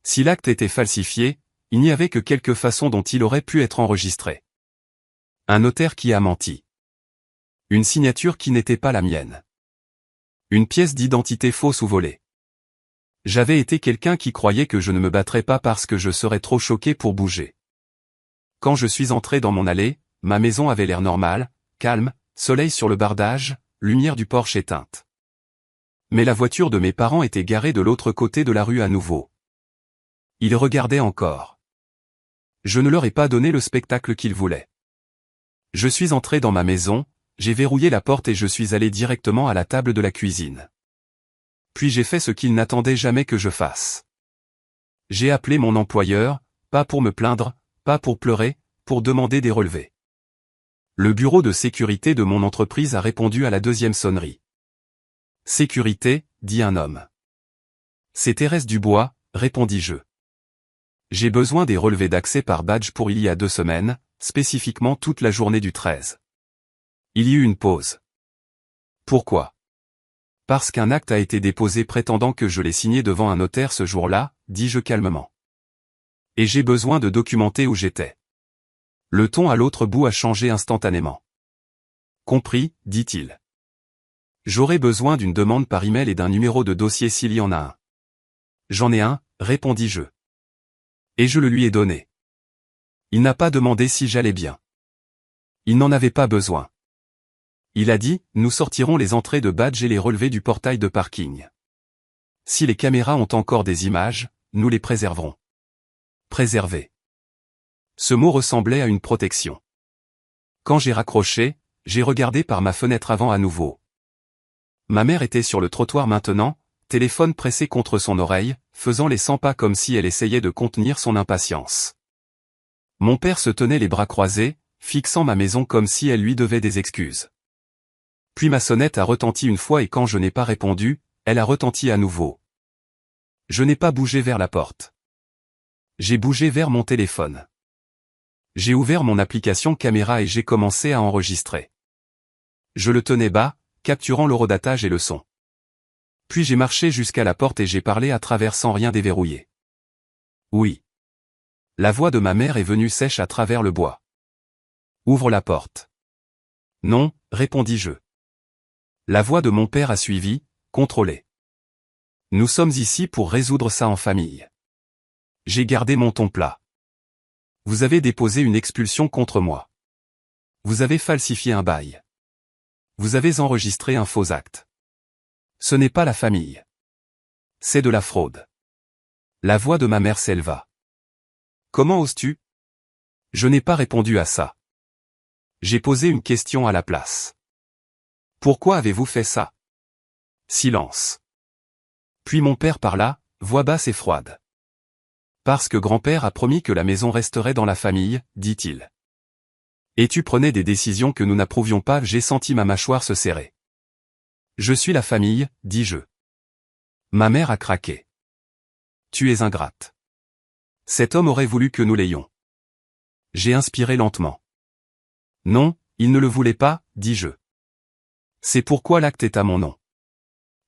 S1: Si l'acte était falsifié, il n'y avait que quelques façons dont il aurait pu être enregistré. Un notaire qui a menti. Une signature qui n'était pas la mienne. Une pièce d'identité fausse ou volée. J'avais été quelqu'un qui croyait que je ne me battrais pas parce que je serais trop choqué pour bouger. Quand je suis entré dans mon allée, ma maison avait l'air normal, calme, soleil sur le bardage, lumière du porche éteinte. Mais la voiture de mes parents était garée de l'autre côté de la rue à nouveau. Ils regardaient encore. Je ne leur ai pas donné le spectacle qu'ils voulaient. Je suis entré dans ma maison, j'ai verrouillé la porte et je suis allé directement à la table de la cuisine. Puis j'ai fait ce qu'ils n'attendaient jamais que je fasse. J'ai appelé mon employeur, pas pour me plaindre, pas pour pleurer, pour demander des relevés. Le bureau de sécurité de mon entreprise a répondu à la 2e sonnerie. Sécurité, dit un homme. C'est Thérèse Dubois, répondis-je. J'ai besoin des relevés d'accès par badge pour il y a 2 semaines, spécifiquement toute la journée du 13. Il y eut une pause. Pourquoi? Parce qu'un acte a été déposé prétendant que je l'ai signé devant un notaire ce jour-là, dis-je calmement. Et j'ai besoin de documenter où j'étais. Le ton à l'autre bout a changé instantanément. Compris, dit-il. J'aurai besoin d'une demande par email et d'un numéro de dossier s'il y en a un. J'en ai un, répondis-je. Et je le lui ai donné. Il n'a pas demandé si j'allais bien. Il n'en avait pas besoin. Il a dit, nous sortirons les entrées de badge et les relevés du portail de parking. Si les caméras ont encore des images, nous les préserverons. Préserver. Ce mot ressemblait à une protection. Quand j'ai raccroché, j'ai regardé par ma fenêtre avant à nouveau. Ma mère était sur le trottoir maintenant, téléphone pressé contre son oreille, faisant les 100 pas comme si elle essayait de contenir son impatience. Mon père se tenait les bras croisés, fixant ma maison comme si elle lui devait des excuses. Puis ma sonnette a retenti une fois et quand je n'ai pas répondu, elle a retenti à nouveau. Je n'ai pas bougé vers la porte. J'ai bougé vers mon téléphone. J'ai ouvert mon application caméra et j'ai commencé à enregistrer. Je le tenais bas, capturant l'horodatage et le son. Puis j'ai marché jusqu'à la porte et j'ai parlé à travers sans rien déverrouiller. Oui. La voix de ma mère est venue sèche à travers le bois. Ouvre la porte. Non, répondis-je. La voix de mon père a suivi, contrôlé. Nous sommes ici pour résoudre ça en famille. J'ai gardé mon ton plat. Vous avez déposé une expulsion contre moi. Vous avez falsifié un bail. Vous avez enregistré un faux acte. Ce n'est pas la famille. C'est de la fraude. La voix de ma mère s'éleva. Comment oses-tu? Je n'ai pas répondu à ça. J'ai posé une question à la place. Pourquoi avez-vous fait ça? Silence. Puis mon père parla, voix basse et froide. Parce que grand-père a promis que la maison resterait dans la famille, dit-il. Et tu prenais des décisions que nous n'approuvions pas, j'ai senti ma mâchoire se serrer. Je suis la famille, dis-je. Ma mère a craqué. Tu es ingrate. Cet homme aurait voulu que nous l'ayons. J'ai inspiré lentement. Non, il ne le voulait pas, dis-je. C'est pourquoi l'acte est à mon nom.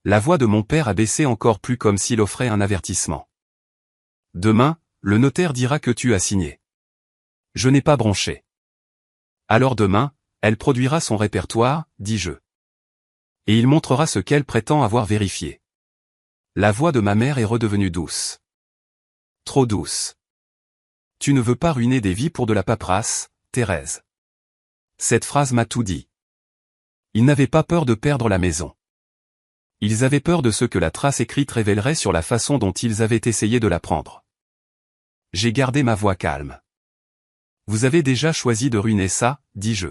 S1: La voix de mon père a baissé encore plus comme s'il offrait un avertissement. Demain, le notaire dira que tu as signé. Je n'ai pas bronché. Alors demain, elle produira son répertoire, dis-je. Et il montrera ce qu'elle prétend avoir vérifié. La voix de ma mère est redevenue douce. Trop douce. Tu ne veux pas ruiner des vies pour de la paperasse, Thérèse. Cette phrase m'a tout dit. Ils n'avaient pas peur de perdre la maison. Ils avaient peur de ce que la trace écrite révélerait sur la façon dont ils avaient essayé de la prendre. J'ai gardé ma voix calme. Vous avez déjà choisi de ruiner ça, dis-je.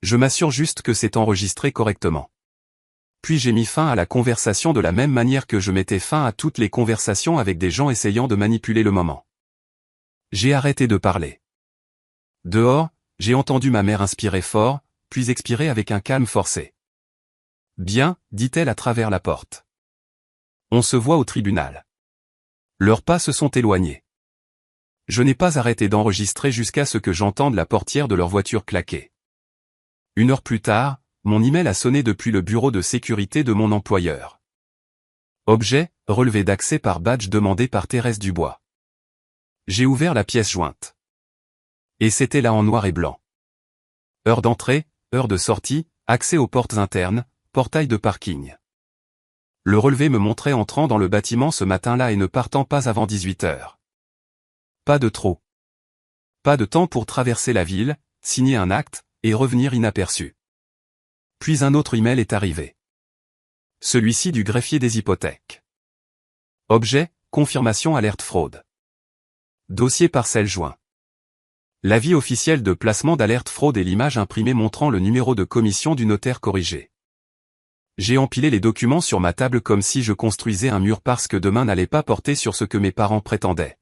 S1: Je m'assure juste que c'est enregistré correctement. Puis j'ai mis fin à la conversation de la même manière que je mettais fin à toutes les conversations avec des gens essayant de manipuler le moment. J'ai arrêté de parler. Dehors, j'ai entendu ma mère inspirer fort, puis expirer avec un calme forcé. Bien, dit-elle à travers la porte. On se voit au tribunal. Leurs pas se sont éloignés. Je n'ai pas arrêté d'enregistrer jusqu'à ce que j'entende la portière de leur voiture claquer. 1 heure plus tard, mon email a sonné depuis le bureau de sécurité de mon employeur. Objet, relevé d'accès par badge demandé par Thérèse Dubois. J'ai ouvert la pièce jointe. Et c'était là en noir et blanc. Heure d'entrée, heure de sortie, accès aux portes internes, portail de parking. Le relevé me montrait entrant dans le bâtiment ce matin-là et ne partant pas avant 18 heures. Pas de trop. Pas de temps pour traverser la ville, signer un acte, et revenir inaperçu. Puis un autre email est arrivé. Celui-ci du greffier des hypothèques. Objet, confirmation alerte fraude. Dossier parcelle joint. L'avis officiel de placement d'alerte fraude et l'image imprimée montrant le numéro de commission du notaire corrigé. J'ai empilé les documents sur ma table comme si je construisais un mur parce que demain n'allait pas porter sur ce que mes parents prétendaient.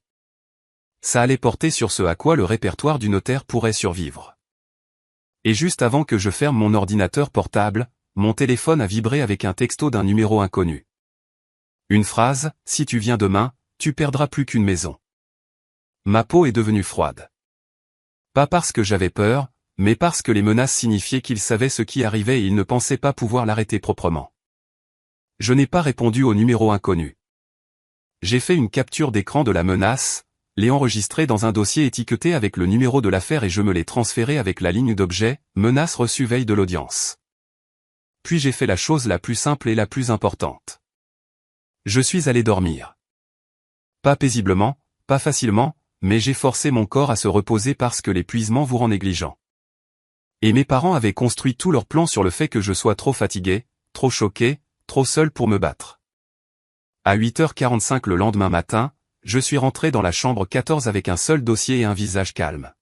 S1: Ça allait porter sur ce à quoi le répertoire du notaire pourrait survivre. Et juste avant que je ferme mon ordinateur portable, mon téléphone a vibré avec un texto d'un numéro inconnu. Une phrase, si tu viens demain, tu perdras plus qu'une maison. Ma peau est devenue froide. Pas parce que j'avais peur, mais parce que les menaces signifiaient qu'il savait ce qui arrivait et il ne pensait pas pouvoir l'arrêter proprement. Je n'ai pas répondu au numéro inconnu. J'ai fait une capture d'écran de la menace, l'ai enregistrée dans un dossier étiqueté avec le numéro de l'affaire et je me l'ai transféré avec la ligne d'objet, menace reçue veille de l'audience. Puis j'ai fait la chose la plus simple et la plus importante. Je suis allé dormir. Pas paisiblement, pas facilement, mais j'ai forcé mon corps à se reposer parce que l'épuisement vous rend négligent. Et mes parents avaient construit tout leur plan sur le fait que je sois trop fatigué, trop choqué, trop seul pour me battre. À 8h45 le lendemain matin, je suis rentré dans la chambre 14 avec un seul dossier et un visage calme.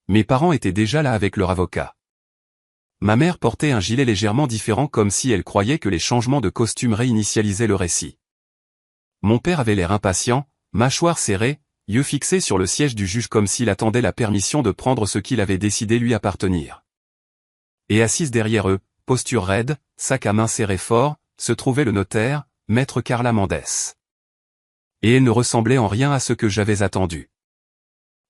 S1: Mes parents étaient déjà là avec leur avocat. Ma mère portait un gilet légèrement différent comme si elle croyait que les changements de costume réinitialisaient le récit. Mon père avait l'air impatient, mâchoire serrée, yeux fixés sur le siège du juge comme s'il attendait la permission de prendre ce qu'il avait décidé lui appartenir. Et assise derrière eux, posture raide, sac à main serré fort, se trouvait le notaire, maître Carla Mendès. Et elle ne ressemblait en rien à ce que j'avais attendu.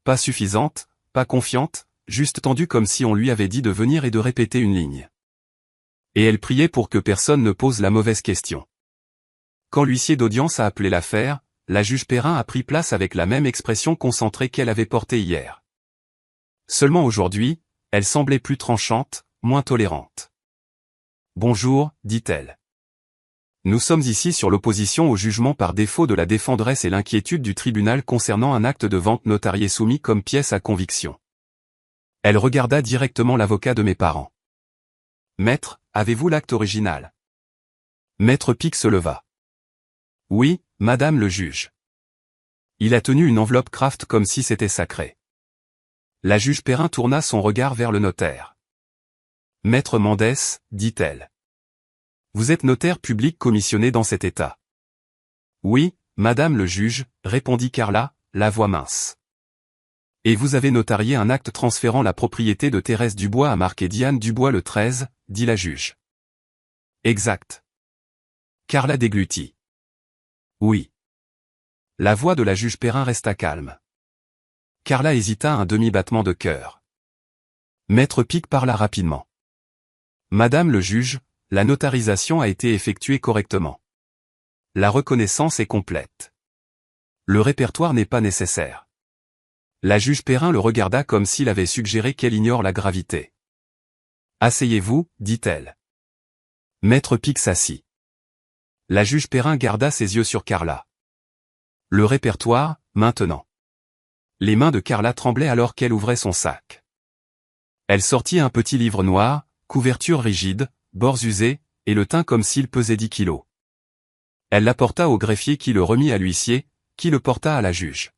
S1: Pas suffisante, pas confiante, juste tendue comme si on lui avait dit de venir et de répéter une ligne. Et elle priait pour que personne ne pose la mauvaise question. Quand l'huissier d'audience a appelé l'affaire, la juge Perrin a pris place avec la même expression concentrée qu'elle avait portée hier. Seulement aujourd'hui, elle semblait plus tranchante, moins tolérante. « Bonjour, dit-elle. Nous sommes ici sur l'opposition au jugement par défaut de la défenderesse et l'inquiétude du tribunal concernant un acte de vente notarié soumis comme pièce à conviction. » Elle regarda directement l'avocat de mes parents. « Maître, avez-vous l'acte original ?» Maître Pic se leva. « Oui, madame le juge. » Il a tenu une enveloppe Kraft comme si c'était sacré. La juge Perrin tourna son regard vers le notaire. « Maître Mendès, dit-elle. Vous êtes notaire public commissionné dans cet état. »« Oui, madame le juge, répondit Carla, la voix mince. »« Et vous avez notarié un acte transférant la propriété de Thérèse Dubois à Marc et Diane Dubois le 13, dit la juge. »« Exact. » Carla déglutit. « Oui. » La voix de la juge Perrin resta calme. Carla hésita un demi-battement de cœur. Maître Pic parla rapidement. « Madame le juge, la notarisation a été effectuée correctement. La reconnaissance est complète. Le répertoire n'est pas nécessaire. » La juge Perrin le regarda comme s'il avait suggéré qu'elle ignore la gravité. « Asseyez-vous, dit-elle. » Maître Pic s'assit. La juge Perrin garda ses yeux sur Carla. « Le répertoire, maintenant. » Les mains de Carla tremblaient alors qu'elle ouvrait son sac. Elle sortit un petit livre noir, couverture rigide, bords usés, et le teint comme s'il pesait 10 kilos. Elle l'apporta au greffier qui le remit à l'huissier, qui le porta à la juge.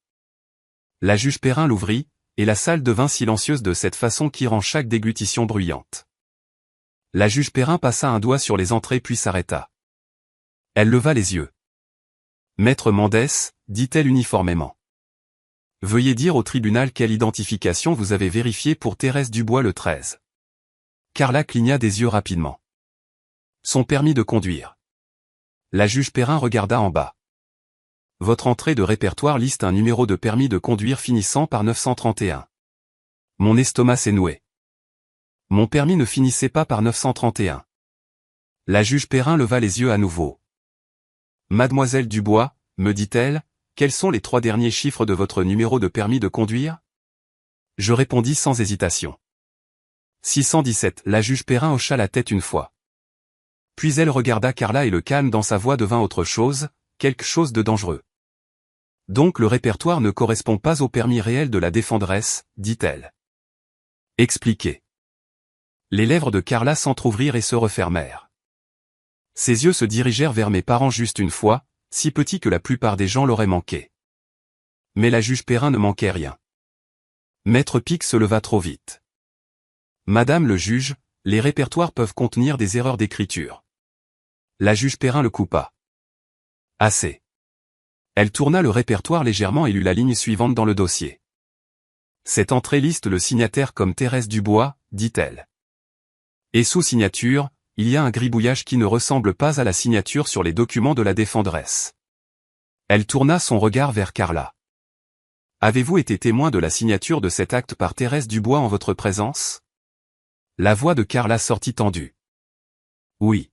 S1: La juge Perrin l'ouvrit, et la salle devint silencieuse de cette façon qui rend chaque déglutition bruyante. La juge Perrin passa un doigt sur les entrées puis s'arrêta. Elle leva les yeux. « Maître Mendès, dit-elle uniformément. Veuillez dire au tribunal quelle identification vous avez vérifiée pour Thérèse Dubois le 13. » Carla cligna des yeux rapidement. « Son permis de conduire. » La juge Perrin regarda en bas. « Votre entrée de répertoire liste un numéro de permis de conduire finissant par 931. Mon estomac s'est noué. Mon permis ne finissait pas par 931. » La juge Perrin leva les yeux à nouveau. « Mademoiselle Dubois, me dit-elle, quels sont les 3 derniers chiffres de votre numéro de permis de conduire ?» Je répondis sans hésitation. 617. La juge Perrin hocha la tête une fois. Puis elle regarda Carla et le calme dans sa voix devint autre chose, quelque chose de dangereux. « Donc le répertoire ne correspond pas au permis réel de la défenderesse, dit-elle. Expliquez. » Les lèvres de Carla s'entr'ouvrirent et se refermèrent. Ses yeux se dirigèrent vers mes parents juste une fois, si petits que la plupart des gens l'auraient manqué. Mais la juge Perrin ne manquait rien. Maître Pic se leva trop vite. « Madame le juge, les répertoires peuvent contenir des erreurs d'écriture. » La juge Perrin le coupa. « Assez. » Elle tourna le répertoire légèrement et lut la ligne suivante dans le dossier. « Cette entrée liste le signataire comme Thérèse Dubois, dit-elle. Et sous signature, il y a un gribouillage qui ne ressemble pas à la signature sur les documents de la défenderesse. » Elle tourna son regard vers Carla. « Avez-vous été témoin de la signature de cet acte par Thérèse Dubois en votre présence ?» La voix de Carla sortit tendue. « Oui. »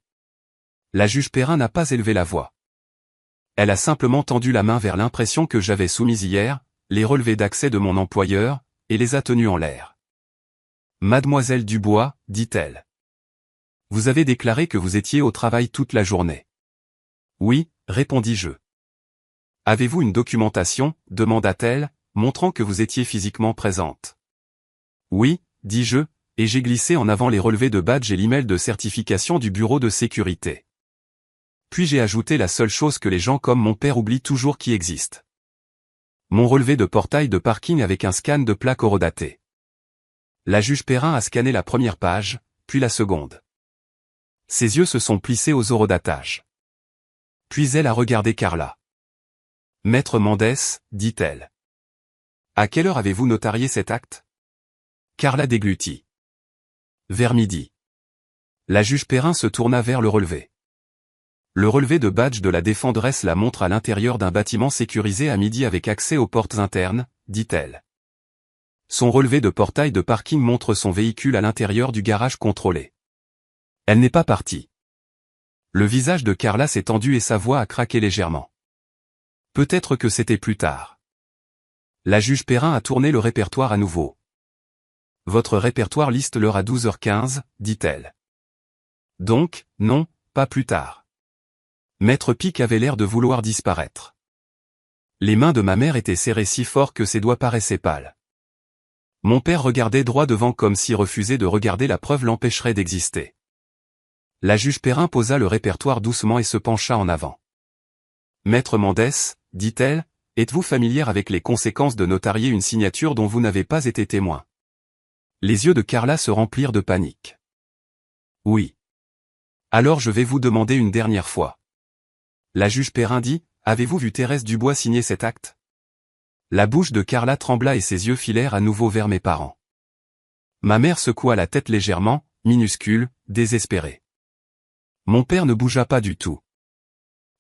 S1: La juge Perrin n'a pas élevé la voix. Elle a simplement tendu la main vers l'impression que j'avais soumise hier, les relevés d'accès de mon employeur, et les a tenus en l'air. « Mademoiselle Dubois, dit-elle. Vous avez déclaré que vous étiez au travail toute la journée. »« Oui, répondis-je. »« Avez-vous une documentation, demanda-t-elle, montrant que vous étiez physiquement présente. »« Oui, dis-je, et j'ai glissé en avant les relevés de badge et l'email de certification du bureau de sécurité. Puis j'ai ajouté la seule chose que les gens comme mon père oublient toujours qui existe. Mon relevé de portail de parking avec un scan de plaque horodatée. La juge Perrin a scanné la première page, puis la seconde. Ses yeux se sont plissés aux horodatages. Puis elle a regardé Carla. « Maître Mendès, dit-elle. À quelle heure avez-vous notarié cet acte ?» Carla déglutit. « Vers midi. » La juge Perrin se tourna vers le relevé. Le relevé de badge de la défendresse la montre à l'intérieur d'un bâtiment sécurisé à midi avec accès aux portes internes, dit-elle. Son relevé de portail de parking montre son véhicule à l'intérieur du garage contrôlé. Elle n'est pas partie. Le visage de Carla s'est tendu et sa voix a craqué légèrement. Peut-être que c'était plus tard. La juge Perrin a tourné le répertoire à nouveau. Votre répertoire liste l'heure à 12h15, dit-elle. Donc, non, pas plus tard. Maître Pic avait l'air de vouloir disparaître. Les mains de ma mère étaient serrées si fort que ses doigts paraissaient pâles. Mon père regardait droit devant comme si refuser de regarder la preuve l'empêcherait d'exister. La juge Perrin posa le répertoire doucement et se pencha en avant. Maître Mendès, dit-elle, êtes-vous familière avec les conséquences de notarier une signature dont vous n'avez pas été témoin? Les yeux de Carla se remplirent de panique. Oui. Alors je vais vous demander une dernière fois. La juge Perrin dit, avez-vous vu Thérèse Dubois signer cet acte? La bouche de Carla trembla et ses yeux filèrent à nouveau vers mes parents. Ma mère secoua la tête légèrement, minuscule, désespérée. Mon père ne bougea pas du tout.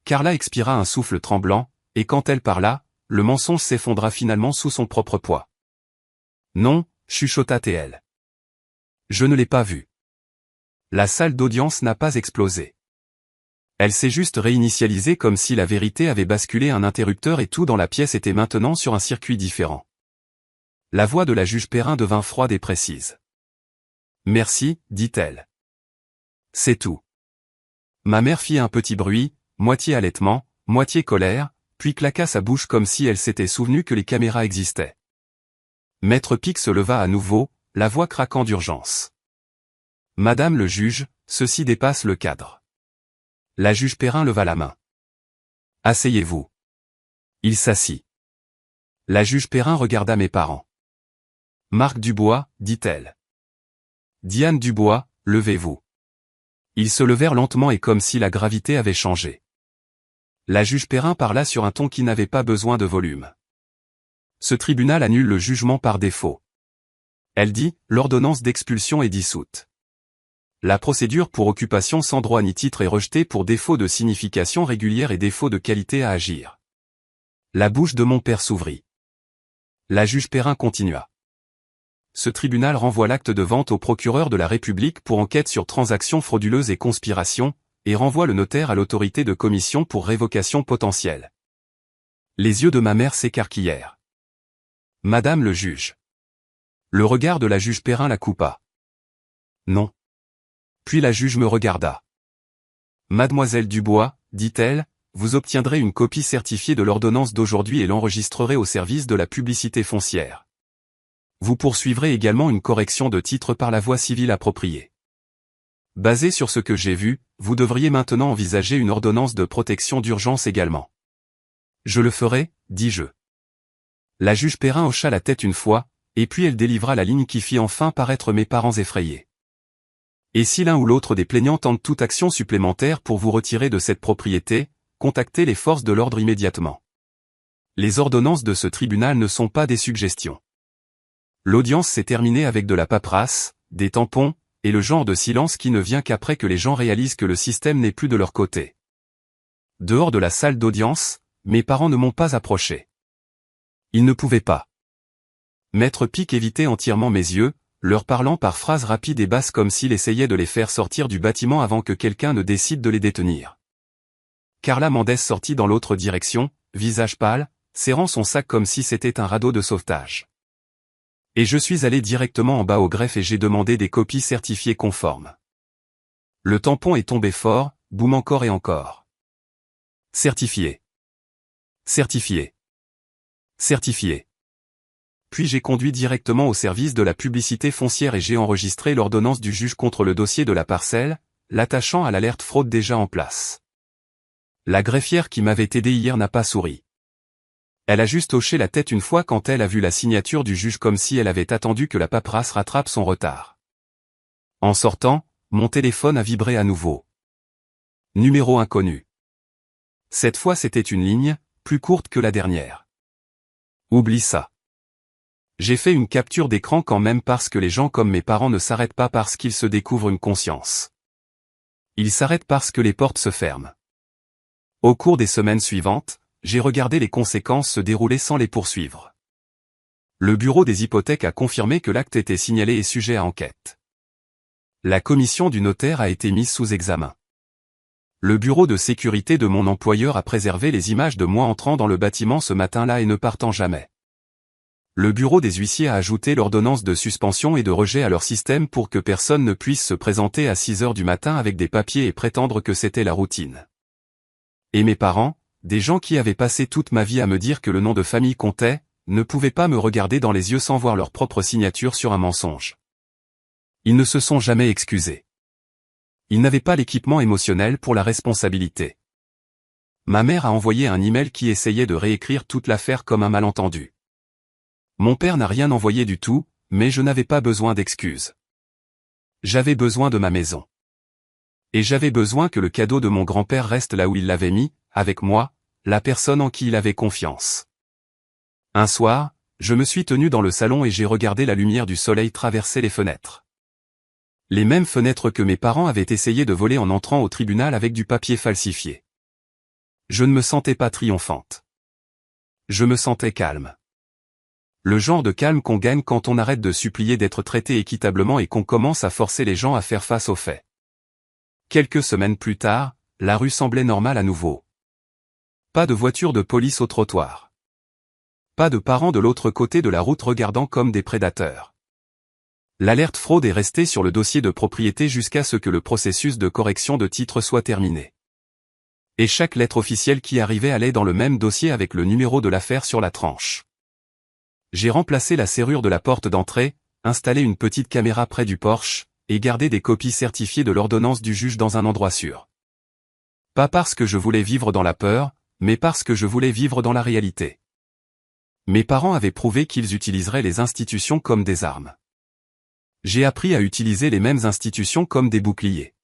S1: Carla expira un souffle tremblant, et quand elle parla, le mensonge s'effondra finalement sous son propre poids. Non, chuchota-t-elle. Je ne l'ai pas vu. La salle d'audience n'a pas explosé. Elle s'est juste réinitialisée comme si la vérité avait basculé un interrupteur et tout dans la pièce était maintenant sur un circuit différent. La voix de la juge Perrin devint froide et précise. Merci, dit-elle. C'est tout. Ma mère fit un petit bruit, moitié halètement, moitié colère, puis claqua sa bouche comme si elle s'était souvenue que les caméras existaient. Maître Pic se leva à nouveau, la voix craquant d'urgence. Madame le juge, ceci dépasse le cadre. La juge Perrin leva la main. Asseyez-vous. Il s'assit. La juge Perrin regarda mes parents. Marc Dubois, dit-elle. Diane Dubois, levez-vous. Ils se levèrent lentement et comme si la gravité avait changé. La juge Perrin parla sur un ton qui n'avait pas besoin de volume. Ce tribunal annule le jugement par défaut. Elle dit, l'ordonnance d'expulsion est dissoute. La procédure pour occupation sans droit ni titre est rejetée pour défaut de signification régulière et défaut de qualité à agir. La bouche de mon père s'ouvrit. La juge Perrin continua. Ce tribunal renvoie l'acte de vente au procureur de la République pour enquête sur transactions frauduleuses et conspiration, et renvoie le notaire à l'autorité de commission pour révocation potentielle. Les yeux de ma mère s'écarquillèrent. Madame le juge. Le regard de la juge Perrin la coupa. Non. Puis la juge me regarda. Mademoiselle Dubois, dit-elle, vous obtiendrez une copie certifiée de l'ordonnance d'aujourd'hui et l'enregistrerez au service de la publicité foncière. Vous poursuivrez également une correction de titre par la voie civile appropriée. Basé sur ce que j'ai vu, vous devriez maintenant envisager une ordonnance de protection d'urgence également. Je le ferai, dis-je. La juge Perrin hocha la tête une fois, et puis elle délivra la ligne qui fit enfin paraître mes parents effrayés. Et si l'un ou l'autre des plaignants tente toute action supplémentaire pour vous retirer de cette propriété, contactez les forces de l'ordre immédiatement. Les ordonnances de ce tribunal ne sont pas des suggestions. L'audience s'est terminée avec de la paperasse, des tampons, et le genre de silence qui ne vient qu'après que les gens réalisent que le système n'est plus de leur côté. Dehors de la salle d'audience, mes parents ne m'ont pas approché. Ils ne pouvaient pas. Maître Pic évitait entièrement mes yeux, leur parlant par phrases rapides et basses comme s'il essayait de les faire sortir du bâtiment avant que quelqu'un ne décide de les détenir. Carla Mendès sortit dans l'autre direction, visage pâle, serrant son sac comme si c'était un radeau de sauvetage. Et je suis allé directement en bas au greffe et j'ai demandé des copies certifiées conformes. Le tampon est tombé fort, boum encore et encore. Certifié. Certifié. Certifié. puis j'ai conduit directement au service de la publicité foncière et j'ai enregistré l'ordonnance du juge contre le dossier de la parcelle, l'attachant à l'alerte fraude déjà en place. La greffière qui m'avait aidé hier n'a pas souri. Elle a juste hoché la tête une fois quand elle a vu la signature du juge comme si elle avait attendu que la paperasse rattrape son retard. En sortant, mon téléphone a vibré à nouveau. Numéro inconnu. Cette fois c'était une ligne, plus courte que la dernière. Oublie ça. J'ai fait une capture d'écran quand même parce que les gens comme mes parents ne s'arrêtent pas parce qu'ils se découvrent une conscience. Ils s'arrêtent parce que les portes se ferment. Au cours des semaines suivantes, j'ai regardé les conséquences se dérouler sans les poursuivre. Le bureau des hypothèques a confirmé que l'acte était signalé et sujet à enquête. La commission du notaire a été mise sous examen. Le bureau de sécurité de mon employeur a préservé les images de moi entrant dans le bâtiment ce matin-là et ne partant jamais. Le bureau des huissiers a ajouté l'ordonnance de suspension et de rejet à leur système pour que personne ne puisse se présenter à 6 heures du matin avec des papiers et prétendre que c'était la routine. Et mes parents, des gens qui avaient passé toute ma vie à me dire que le nom de famille comptait, ne pouvaient pas me regarder dans les yeux sans voir leur propre signature sur un mensonge. Ils ne se sont jamais excusés. Ils n'avaient pas l'équipement émotionnel pour la responsabilité. Ma mère a envoyé un email qui essayait de réécrire toute l'affaire comme un malentendu. Mon père n'a rien envoyé du tout, mais je n'avais pas besoin d'excuses. J'avais besoin de ma maison. Et j'avais besoin que le cadeau de mon grand-père reste là où il l'avait mis, avec moi, la personne en qui il avait confiance. Un soir, je me suis tenu dans le salon et j'ai regardé la lumière du soleil traverser les fenêtres. Les mêmes fenêtres que mes parents avaient essayé de voler en entrant au tribunal avec du papier falsifié. Je ne me sentais pas triomphante. Je me sentais calme. Le genre de calme qu'on gagne quand on arrête de supplier d'être traité équitablement et qu'on commence à forcer les gens à faire face aux faits. Quelques semaines plus tard, la rue semblait normale à nouveau. Pas de voiture de police au trottoir. Pas de parents de l'autre côté de la route regardant comme des prédateurs. L'alerte fraude est restée sur le dossier de propriété jusqu'à ce que le processus de correction de titre soit terminé. Et chaque lettre officielle qui arrivait allait dans le même dossier avec le numéro de l'affaire sur la tranche. J'ai remplacé la serrure de la porte d'entrée, installé une petite caméra près du porche, et gardé des copies certifiées de l'ordonnance du juge dans un endroit sûr. Pas parce que je voulais vivre dans la peur, mais parce que je voulais vivre dans la réalité. Mes parents avaient prouvé qu'ils utiliseraient les institutions comme des armes. J'ai appris à utiliser les mêmes institutions comme des boucliers.